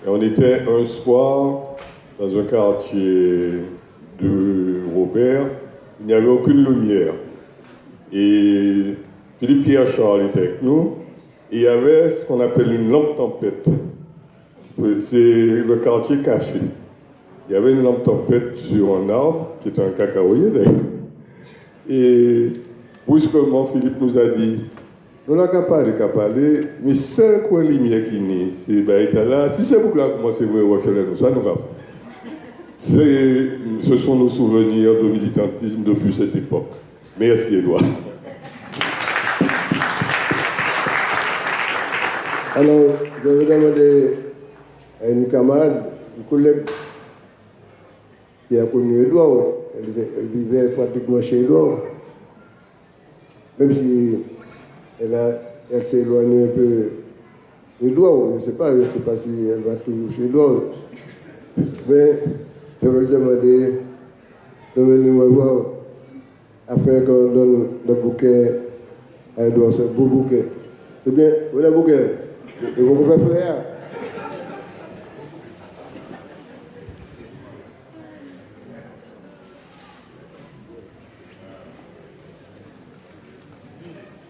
et on était un soir dans un quartier de Robert, il n'y avait aucune lumière. Et Philippe Pierre-Charles était avec nous, et il y avait ce qu'on appelle une lampe tempête. C'est le quartier café. Il y avait une lampe tempête sur un arbre, qui était un cacaoyer d'ailleurs. Et brusquement, Philippe nous a dit, nous n'avons pas de parler, mais c'est quoi lumière qui n'est, c'est là. Si c'est pour que là, commencer à voir ça nous va. Ce sont nos souvenirs de militantisme depuis cette époque. Merci, Edouard. Alors, je vais demander à une camarade, une collègue qui a connu Edouard. Elle vivait pratiquement chez Edouard. Même si elle s'est éloignée un peu d'Edouard, je ne sais pas si elle va toujours chez Edouard. Mais je vais lui demander de venir me voir afin qu'on donne le bouquet à Edouard, ce beau bouquet. C'est bien, vous le bouquet. Et vous pouvez faire.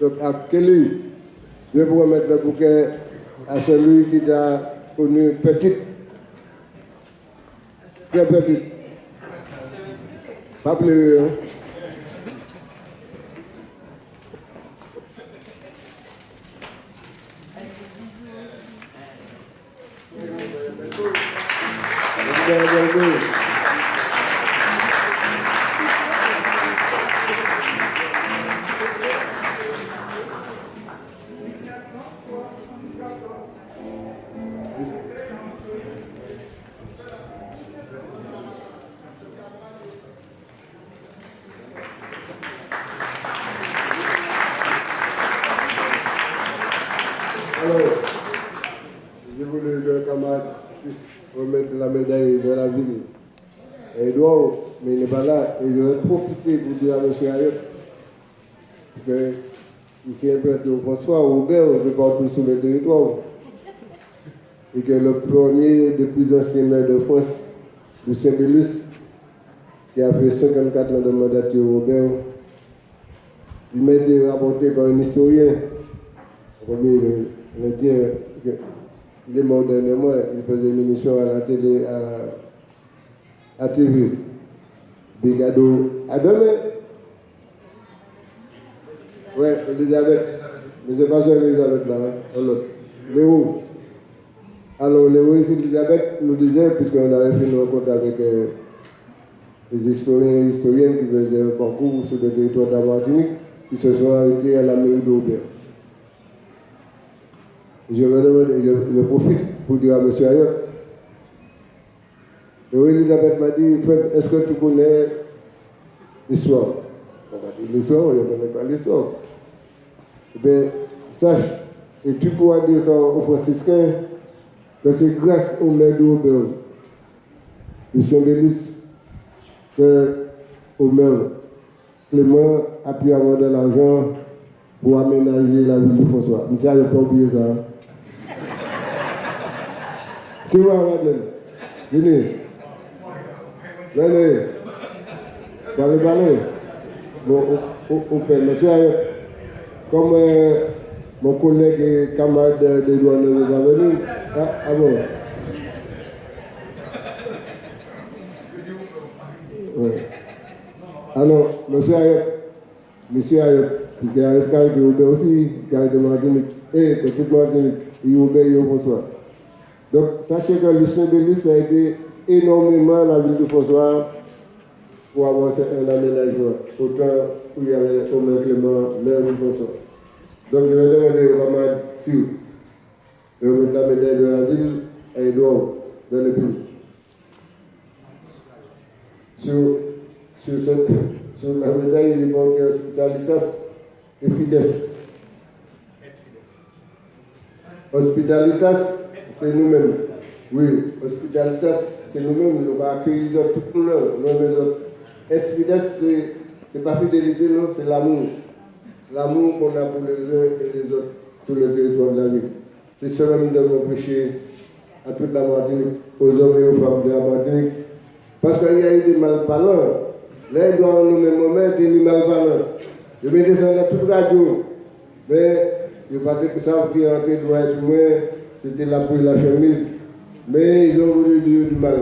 Donc, à Kelly, je vais vous remettre le bouquet à celui qui t'a connu petite. Très petite. Pas plus, hein? Je voulais que le camarade puisse remettre la médaille de la ville. Edouard, mais il n'est pas là. Et je vais profiter pour dire à M. Ayotte que ici, un François Robert, je parle sur le territoire. Et que le premier des plus anciens maires de France, Lucien Bellus, qui a fait 54 ans de mandature Robert, il m'a été rapporté par un historien. Il dit qu'il est mort dernièrement, il faisait une émission à la télé, à TV. Brigado. À demain. Ouais, Elisabeth. Mais c'est pas sur Elisabeth là, hein? Léo. Alors, Léo ici, Elisabeth nous disait, puisqu'on avait fait une rencontre avec les historiens et historiennes qui faisaient un parcours sur le territoire de la Martinique, qui se sont arrêtés à la mairie d'Aubert. Je profite pour dire à M. Ayotte. Et Elisabeth m'a dit, est-ce que tu connais l'histoire? On m'a dit l'histoire, je ne connais pas l'histoire. Eh bien, sache, et tu pourras dire ça aux franciscains, que c'est grâce au maire d'Aubert, Lucien Bellus, que au maire Clément a pu avoir de l'argent pour aménager la ville de François. Je n'ai pas oublié ça. C'est moi, madame. Venez. Venez. Parlez. Bon, on fait. Monsieur Ayotte. comme mon collègue et camarade d'Edouard nous a venu. Ah bon. Oui. Alors, monsieur Ayot, qui a été aussi, qui a été Martinique, et petite Martinique, il obéit au François. Donc, sachez que Lucien Bélis a aidé énormément la ville de François pour avoir un aménagement, autant où il y avait Omer Clément, l'air de François. Donc, je vais demander au camarade Siou de remettre la médaille de la ville à Edouard dans le pays. Sur la médaille, il est marqué Hospitalitas et Fides. Hospitalitas, c'est nous-mêmes. Oui, Hospitalitas, c'est nous-mêmes. Nous avons accueilli tout le monde. Fides, c'est pas fidélité, non, c'est l'amour. L'amour qu'on a pour les uns et les autres sur le territoire de la ville. C'est cela que nous devons prêcher à toute la Martinique, aux hommes et aux femmes de la Martinique. Parce qu'il y a eu des malparlants. Là, ils doivent nous même moment, des malparlants. Je me descends à toute radio. Mais je ne sais pas que ça qui est entré doit être moins, c'était la peau et la chemise. Mais ils ont voulu dire du mal.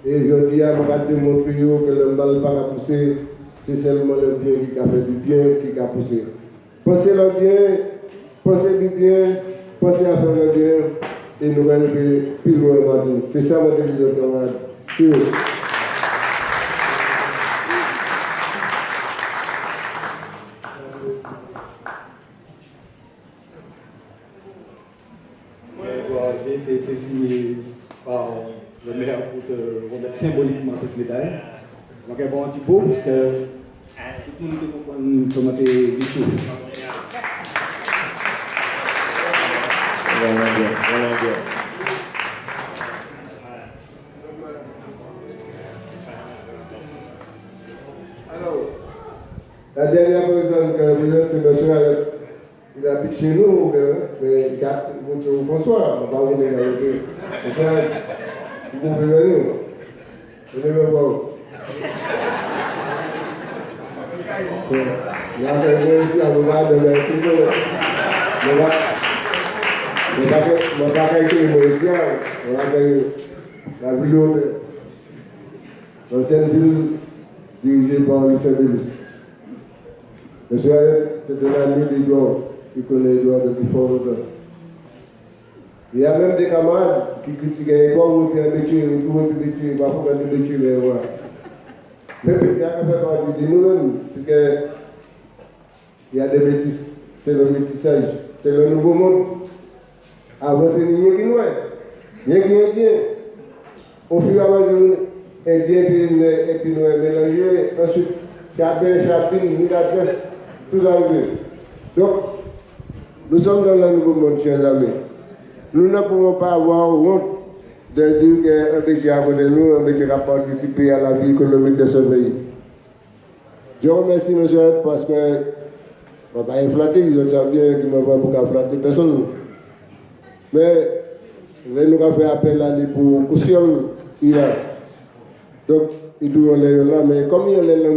Et je dis à mon démontrer que le mal va pousser, c'est seulement le bien qui a fait du bien qui a poussé. Pensez le bien, pensez du bien, pensez à faire le bien, et nous allons aller plus loin maintenant. C'est ça votre décision, camarade. J'ai été désigné par le maire pour te remettre symboliquement cette médaille. Donc, un bon petit peu, parce que tout le monde comprend comment tu es dissous. Alors, la dernière personne que vous êtes, c'est monsieur il habite chez nous, mais il a François, on va venir avec eux. Vous pouvez venir. Venez me voir. Il y a quelqu'un ici à l'ouvrage de l'Institut. Je ne vais pas écrire mon ici, on va faire la vidéo de l'ancienne ville dirigée par Lucien Bélis. Monsieur Ayot, c'est de la nuit d'Edouard. Qui connaît Edouard depuis fort longtemps. Il y a même des camarades qui critiquaient Edouard ou qui ont métier, ils trouvent un métier, parfois quand ils métier, mais voilà. Mais il y a qu'à faire partie de nous-mêmes, parce qu'il y a des métis, c'est le métissage, c'est le nouveau monde. Avant, il n'y a rien qui nous est. Il n'y a rien qui est. Au fur et à mesure, Indien et puis nous mélangés, ensuite, Cabin, Chapine, Midases, tout arrivé. Donc, nous sommes dans le nouveau monde, chers amis. Nous ne pouvons pas avoir honte de dire qu'un métier à côté de nous, un métier qui a participé à la vie économique de ce pays. Je remercie M. Ed parce que je ne vais pas flatter, ils savent bien qu'il ne m'a pas pour flatter personne. Mais nous avons fait appel à lui pour caution. Donc, il doit aller là, mais comme il est là,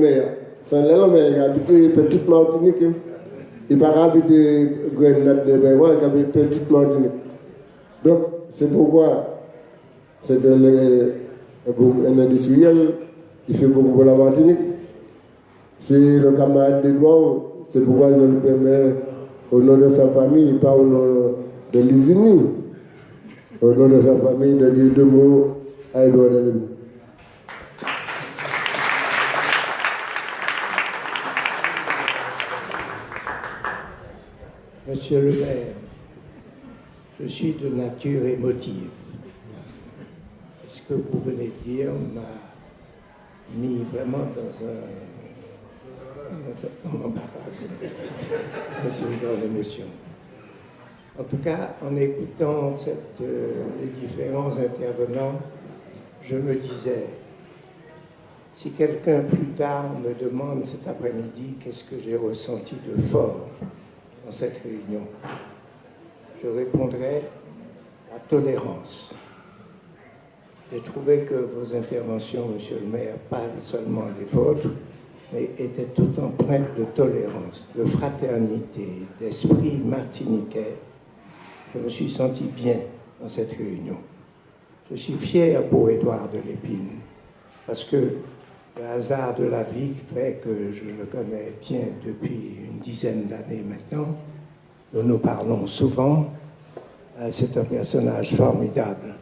c'est là, mais il a habité Petite Martinique. Il n'a pas habité Grenade de Bérois, il a habité Petite Martinique. Donc, c'est pourquoi c'est un industriel qui fait beaucoup pour la Martinique. C'est le camarade d'Edouard, c'est pourquoi je lui permets, au nom de sa famille, pas au nom de l'Izini, au nom de sa famille, de dire 2 mots à Edouard Delémy. Monsieur le maire, je suis de nature émotive. Ce que vous venez de dire m'a mis vraiment dans un embarras, dans une grande émotion. En tout cas, en écoutant les différents intervenants, je me disais, si quelqu'un plus tard me demande cet après-midi qu'est-ce que j'ai ressenti de fort dans cette réunion, je répondrai la tolérance. J'ai trouvé que vos interventions, monsieur le maire, pas seulement les vôtres, mais était tout empreinte de tolérance, de fraternité, d'esprit martiniquais. Je me suis senti bien dans cette réunion. Je suis fier pour Édouard de Lépine, parce que le hasard de la vie fait que je le connais bien depuis une dizaine d'années maintenant. Nous nous parlons souvent. C'est un personnage formidable.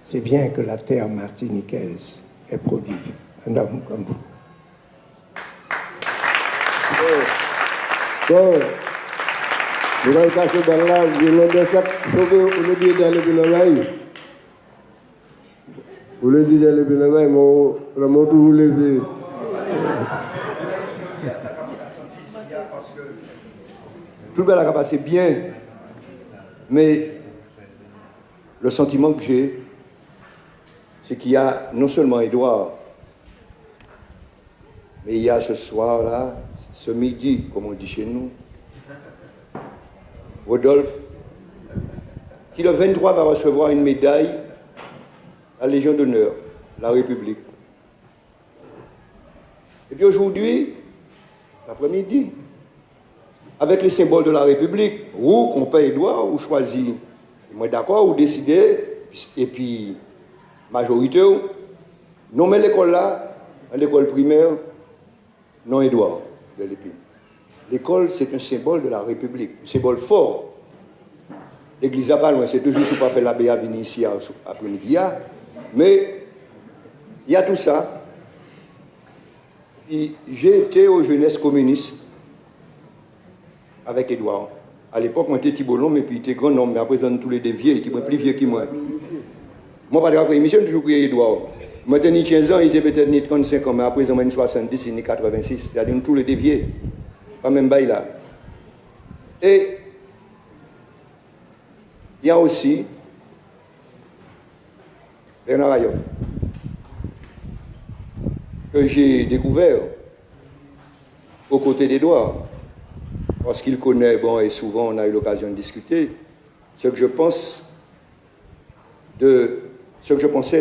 C'est bien que la terre martiniquaise ait produit un homme comme vous. Bon, nous allons passer par là, nous allons ça, vous le dites dans le Bénévaille. Vous le dites dans le Bénévaille, le mot tout vous levez. Tout le monde a passé bien, mais le sentiment que j'ai, c'est qu'il y a non seulement Édouard, mais il y a ce soir-là, ce midi, comme on dit chez nous, Rodolphe, qui le 23 va recevoir une médaille à la Légion d'honneur, la République. Et puis aujourd'hui, l'après-midi, avec les symboles de la République, ou qu'on paye Édouard, ou choisit, moi d'accord, ou décider, et puis majorité, nommer l'école là, l'école primaire, non Édouard de Lépine. L'école, c'est un symbole de la République, un symbole fort. L'église n'a pas loin, c'est toujours si pas fait l'abbé à venir ici après-midi, mais il y a tout ça. Puis j'ai été aux jeunesses communistes avec Édouard. À l'époque, moi, j'étais petit bolon, mais puis il était grand homme, mais après, tous les deux vieux, il était plus vieux que moi. Moi, pas de après émission, toujours prié Édouard. Moi, j'étais 15 ans, il était peut-être 35 ans, mais après, j'en ai 70, il est 86, c'est-à-dire tous les deux vieux. Pas même bail là. Et il y a aussi Bernard Ayotte, que j'ai découvert aux côtés d'Édouard. Parce qu'il connaît, bon, et souvent on a eu l'occasion de discuter, ce que je pensais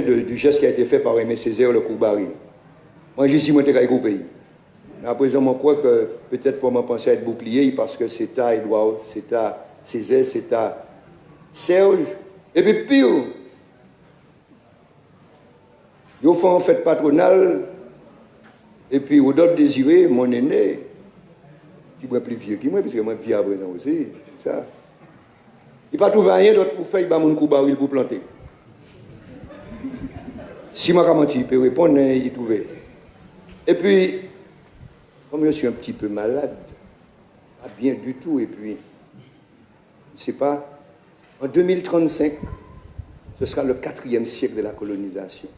du geste qui a été fait par Aimé Césaire, le Koubari. Moi, j'ai dit, moi, j'étais au pays. Mais à présent, je crois que peut-être faut m'en penser à être bouclier, parce que c'est à Édouard, c'est à Césaire, c'est à Serge, et puis pire, ils font en fête patronale, et puis Rodolphe Désiré, mon aîné, qui est plus vieux que moi, parce que moi, je vis à Brénan aussi, c'est ça. Il n'a pas trouvé rien d'autre pour faire, il va mon coup baril pour planter. Si moi, il peut répondre, il trouvait. Et puis, comme je suis un petit peu malade, pas bien du tout, et puis, je ne sais pas, en 2035, ce sera le 4e siècle de la colonisation,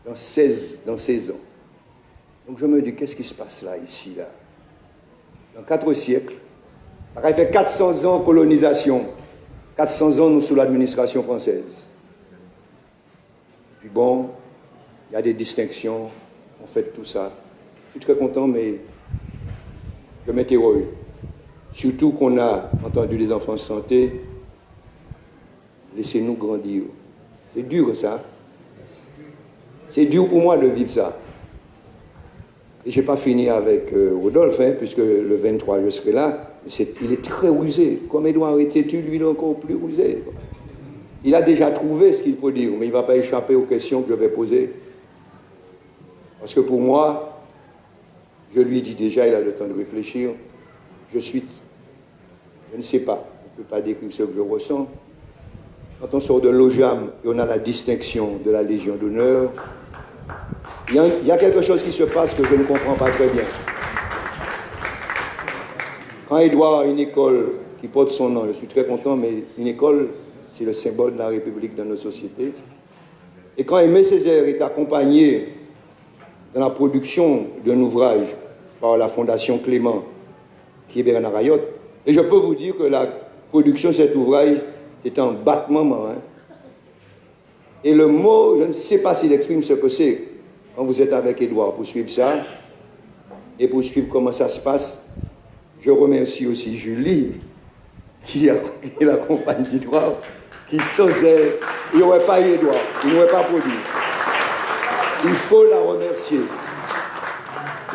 dans 16 ans. Donc je me dis, qu'est-ce qui se passe là, ici, là? Dans 4 siècles, il fait 400 ans de colonisation, 400 ans nous sous l'administration française. Puis bon, il y a des distinctions, on fait tout ça. Je suis très content, mais je m'interroge. Surtout qu'on a entendu les enfants chanter, laissez-nous grandir. C'est dur ça. C'est dur pour moi de vivre ça. Et je n'ai pas fini avec Rodolphe, puisque le 23, je serai là. Il est très rusé. Comme Édouard était têtu, lui, il est encore plus rusé. Il a déjà trouvé ce qu'il faut dire, mais il ne va pas échapper aux questions que je vais poser. Parce que pour moi, je lui dis déjà, il a le temps de réfléchir. Je ne sais pas, on ne peut pas décrire ce que je ressens. Quand on sort de l'OJAM et on a la distinction de la Légion d'honneur, il y a quelque chose qui se passe que je ne comprends pas très bien. Quand Édouard a une école qui porte son nom, je suis très content, mais une école, c'est le symbole de la République dans nos sociétés. Et quand Aimé Césaire est accompagné dans la production d'un ouvrage par la Fondation Clément, qui est Bernard Ayotte, et je peux vous dire que la production de cet ouvrage, c'est un battement. Et le mot, je ne sais pas s'il exprime ce que c'est. Quand vous êtes avec Édouard pour suivre ça, et pour suivre comment ça se passe, je remercie aussi Julie, qui est la compagne d'Édouard, qui sans elle, il n'y aurait pas eu Édouard, il n'aurait pas produit. Il faut la remercier.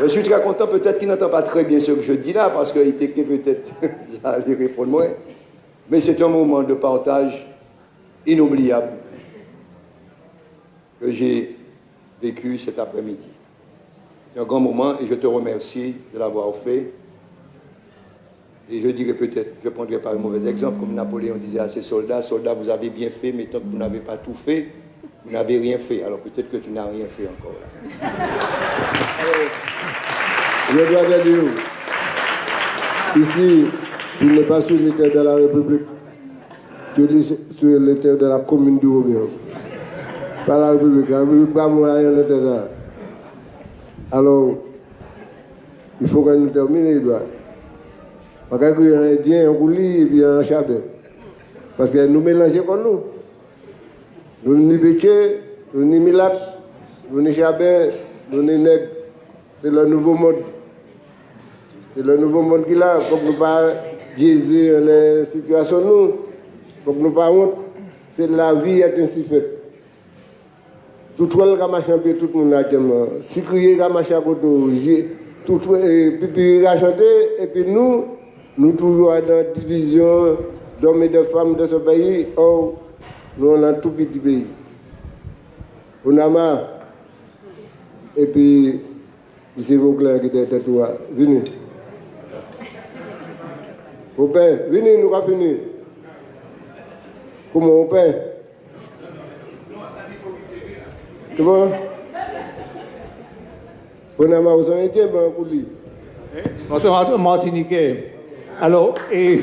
Je suis très content, peut-être qu'il n'entend pas très bien ce que je dis là, parce qu'il était peut-être j'allais répondre moi. Mais c'est un moment de partage inoubliable que j'ai vécu cet après-midi. C'est un grand moment et je te remercie de l'avoir fait. Et je dirais peut-être, je ne prendrai pas un mauvais exemple, comme Napoléon disait à ses soldats, soldats, vous avez bien fait, mais tant que vous n'avez pas tout fait, vous n'avez rien fait. Alors peut-être que tu n'as rien fait encore là. Je dois te dire, ici, tu n'es pas sur les terres de la République, tu es sur les terres de la commune du Robert. Pas la République, pas moi, rien de là. Alors, il faut que nous terminions, Edouard. Parce qu'il y a un Indien, un Kouli et puis un Chabet. Parce que nous mélangeons comme nous. Nous ni Béché, nous ni Milat, nous ni Chabet, nous ni Nègre. C'est le nouveau monde. C'est le nouveau monde qu'il a. Il faut que nous ne pas biaiser les situations nous. Il faut que nous ne pas honte. C'est la vie est ainsi faite. Tout le monde a chanté, tout le monde a chanté. Si crier, il a chanté, tout pipi a chanté, et puis nous toujours dans la division d'hommes et de femmes de ce pays. Oh, nous on a un tout petit pays. On a marre. Et puis, c'est vous qui êtes toi. Venez. Au père, venez, nous allons finir. Comment on père? Comment? On a marre, vous avez été bon pour lui. Bonsoir, Martiniquais. Alors, et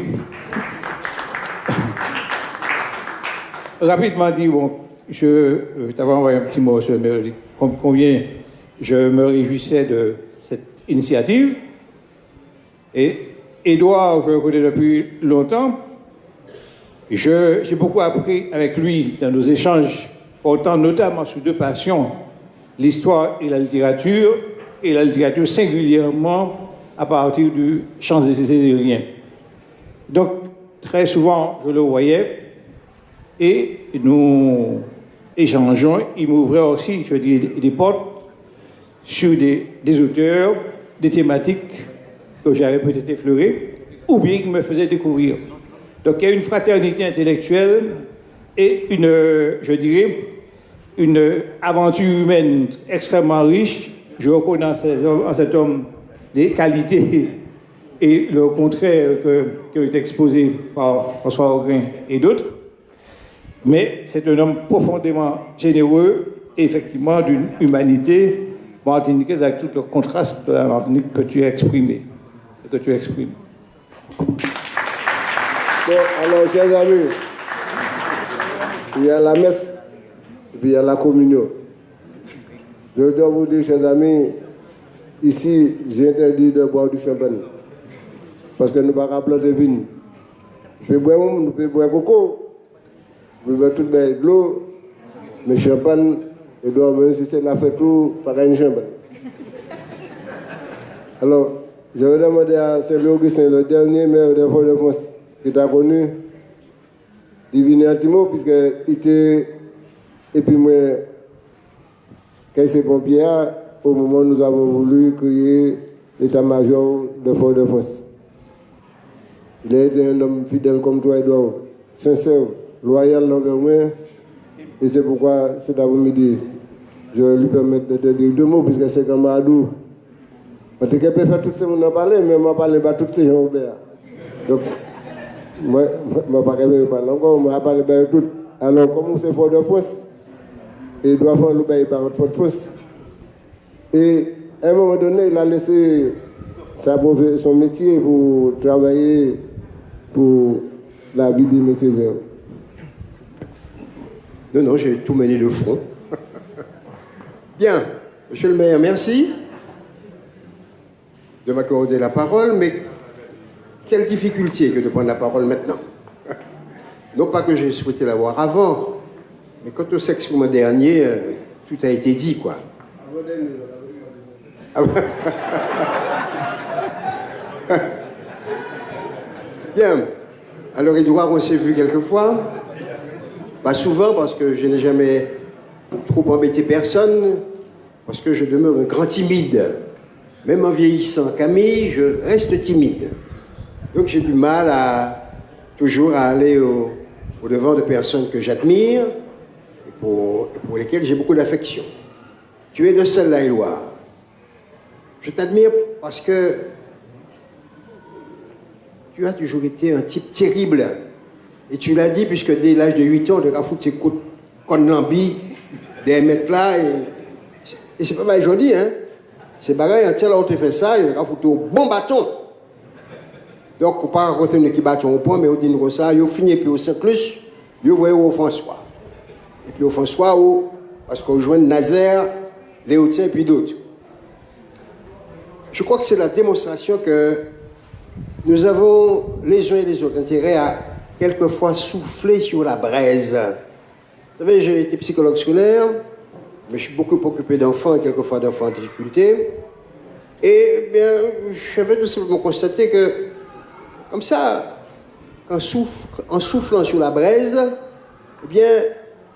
rapidement dit, bon, je t'avais envoyé un petit mot sur combien je me réjouissais de cette initiative. Et Édouard, je le connais depuis longtemps. J'ai beaucoup appris avec lui dans nos échanges, portant notamment sur deux passions, l'histoire et la littérature singulièrement à partir du Champs-Élysées. Donc, très souvent, je le voyais et nous échangeons. Il m'ouvrait aussi, je dis, des portes sur des auteurs, des thématiques que j'avais peut-être effleurées ou bien qu'il me faisait découvrir. Donc, il y a une fraternité intellectuelle et une aventure humaine extrêmement riche. Je reconnais en cet homme des qualités et le contraire qui ont été exposés par François Augrain et d'autres. Mais c'est un homme profondément généreux et effectivement d'une humanité martiniquaise avec tout le contraste de la Martinique que tu as exprimé. Ce que tu exprimes. Bon, alors, chers amis, il y a la messe et puis il y a la communion. Je dois vous dire, chers amis, ici, j'ai interdit de boire du champagne. Parce que nous ne pouvons pas planter de vignes. Nous pouvons boire coco, nous pouvons tout de l'eau, mais champagne, et doit même si c'est la fête tout, pas une champagne. Alors, je vais demander à Saint-Louis Augustin, le dernier maire de Fort-de-France, qui t'a connu, diviner un petit mot, puisqu'il était, et puis moi, quand c'est pompier, au moment où nous avons voulu créer l'état-major de Fort-de-France. Il a été un homme fidèle comme toi, Edouard, sincère, loyal envers moi, et c'est pourquoi cet après-midi, je vais lui permettre de te dire deux mots, puisque c'est comme Adou. Parce que je peux faire tout ce monde en parler, mais je ne parle pas tous ces gens au Béa. Donc, moi, je ne vais pas parler encore, je vais parler de tout. Alors, comme c'est Fort-de-France, il doit faire le bail par Fort-de-France. Et à un moment donné, il a laissé son métier pour travailler pour la vie de Césaire. Non, j'ai tout mené de front. Bien, monsieur le maire, merci de m'accorder la parole, mais quelle difficulté que de prendre la parole maintenant. Non pas que j'ai souhaité l'avoir avant, mais quant au sexe dernier, tout a été dit, quoi. Bien. Alors, Édouard, on s'est vu quelques fois. Pas souvent, parce que je n'ai jamais trop embêté personne, parce que je demeure un grand timide. même en vieillissant, Camille, je reste timide. Donc j'ai du mal toujours à aller au-devant de personnes que j'admire et pour lesquelles j'ai beaucoup d'affection. Tu es de celle-là, Édouard. Je t'admire parce que tu as toujours été un type terrible. Et tu l'as dit, puisque dès l'âge de 8 ans, tu as foutu tes cônes lambi des mètres là. Et c'est pas mal joli, hein. C'est pareil, un tel là, on te fait ça, il a foutu au bon bâton. Donc, on ne peut pas retenir qui bâton au point, mais on dit comme ça, il finit puis au Saint-Clus, il voit au François. Et puis au François, parce qu'on joint Nazaire, Léotien et puis d'autres. Je crois que c'est la démonstration que nous avons, les uns et les autres, intérêt à quelquefois souffler sur la braise. Vous savez, j'ai été psychologue scolaire, mais je suis beaucoup occupé d'enfants et quelquefois d'enfants en difficulté. Et bien, j'avais tout simplement constaté que, comme ça, en soufflant sur la braise, eh bien,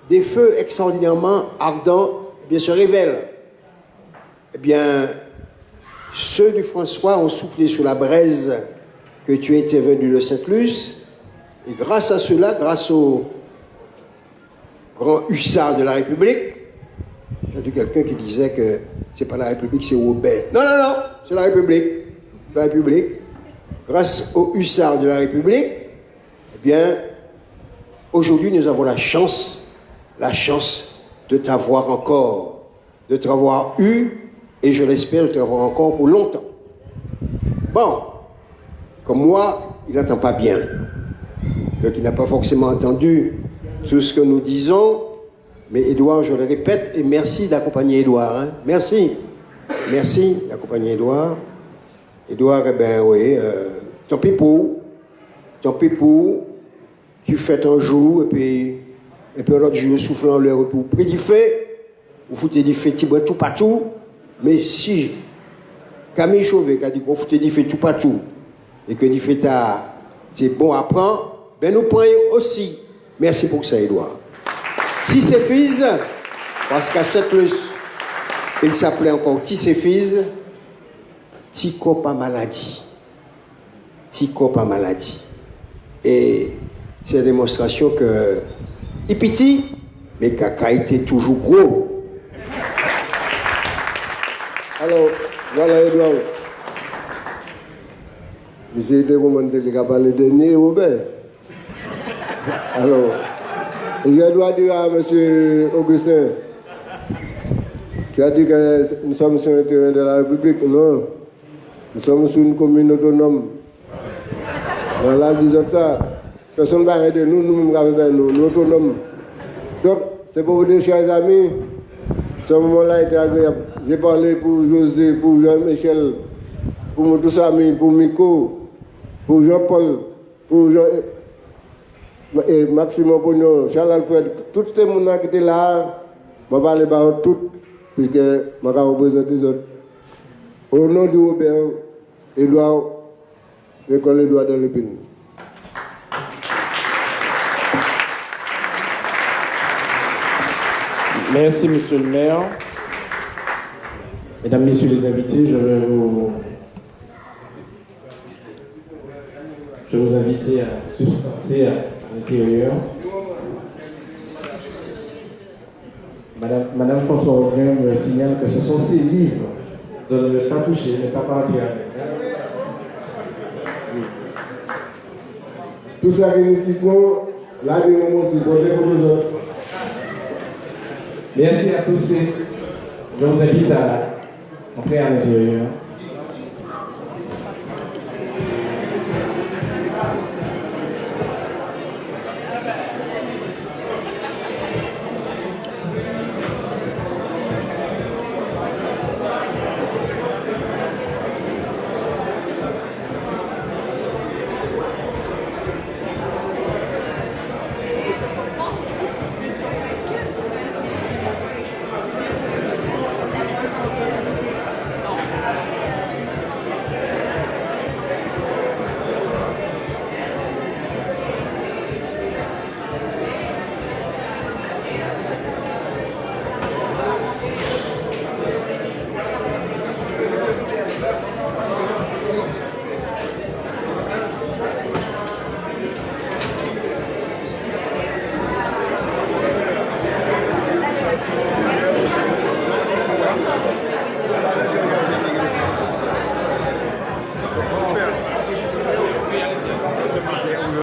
des feux extraordinairement ardents eh bien, se révèlent. Eh bien, ceux du François ont soufflé sur la braise que tu étais venu de Saint-Luce, et grâce à cela, grâce au grand hussard de la République, j'ai entendu quelqu'un qui disait que c'est pas la République, c'est Robert. Non, non, non, c'est la République. La République. Grâce au hussard de la République, eh bien, aujourd'hui, nous avons la chance de t'avoir encore, de t'avoir eu, et je l'espère de t'avoir encore pour longtemps. Bon, comme moi, il n'entend pas bien. Donc il n'a pas forcément entendu tout ce que nous disons. Mais Édouard, je le répète, et merci d'accompagner Édouard. Hein. Merci. Merci d'accompagner Édouard. Édouard, eh bien oui, tant pis pour. Tu fais un jour, et puis l'autre jour, soufflant le repos. Près du fait, vous foutez du fait, tu bois tout partout. Mais si Camille Chauvet qui a dit qu'on foutait du fait tout partout, et que du fait c'est bon à prendre, ben nous prenons aussi. Merci pour ça, Édouard. Tisséphise, parce qu'à Saint-Luce, il s'appelait encore Tisséphise, Tico pas maladie. Tico pas maladie. Et c'est une démonstration que il est petit, mais Kaka était toujours gros. Alors, voilà Edouard. J'ai été commencé à parler de dernier, Robert. Alors, je dois dire à M. Augustin, tu as dit que nous sommes sur le terrain de la République. Non, nous sommes sur une commune autonome. Alors là, disons ça, personne ne va aider nous, nous autonomes. Donc, c'est pour vous dire, chers amis, ce moment-là était agréable. J'ai parlé pour José, pour Jean-Michel, pour mon tous amis, pour Miko, pour Jean-Paul, pour Jean et Maxime Pognon, Charles Alfred, tout le monde qui était là, je vais parler par tout, puisque je vais besoin des autres. Au nom de Robert, Édouard, l'école Édouard de l'Épine. Merci, monsieur le maire. Mesdames, messieurs les invités, je vais vous inviter à substancer à l'intérieur. Madame François Aubrin me signale que ce sont ces livres de ne pas toucher, ne pas partir avec. Oui. Tout ça que nous citons, là, nous aussi pour les autres. Merci à tous. Je vous invite à entrer à l'intérieur.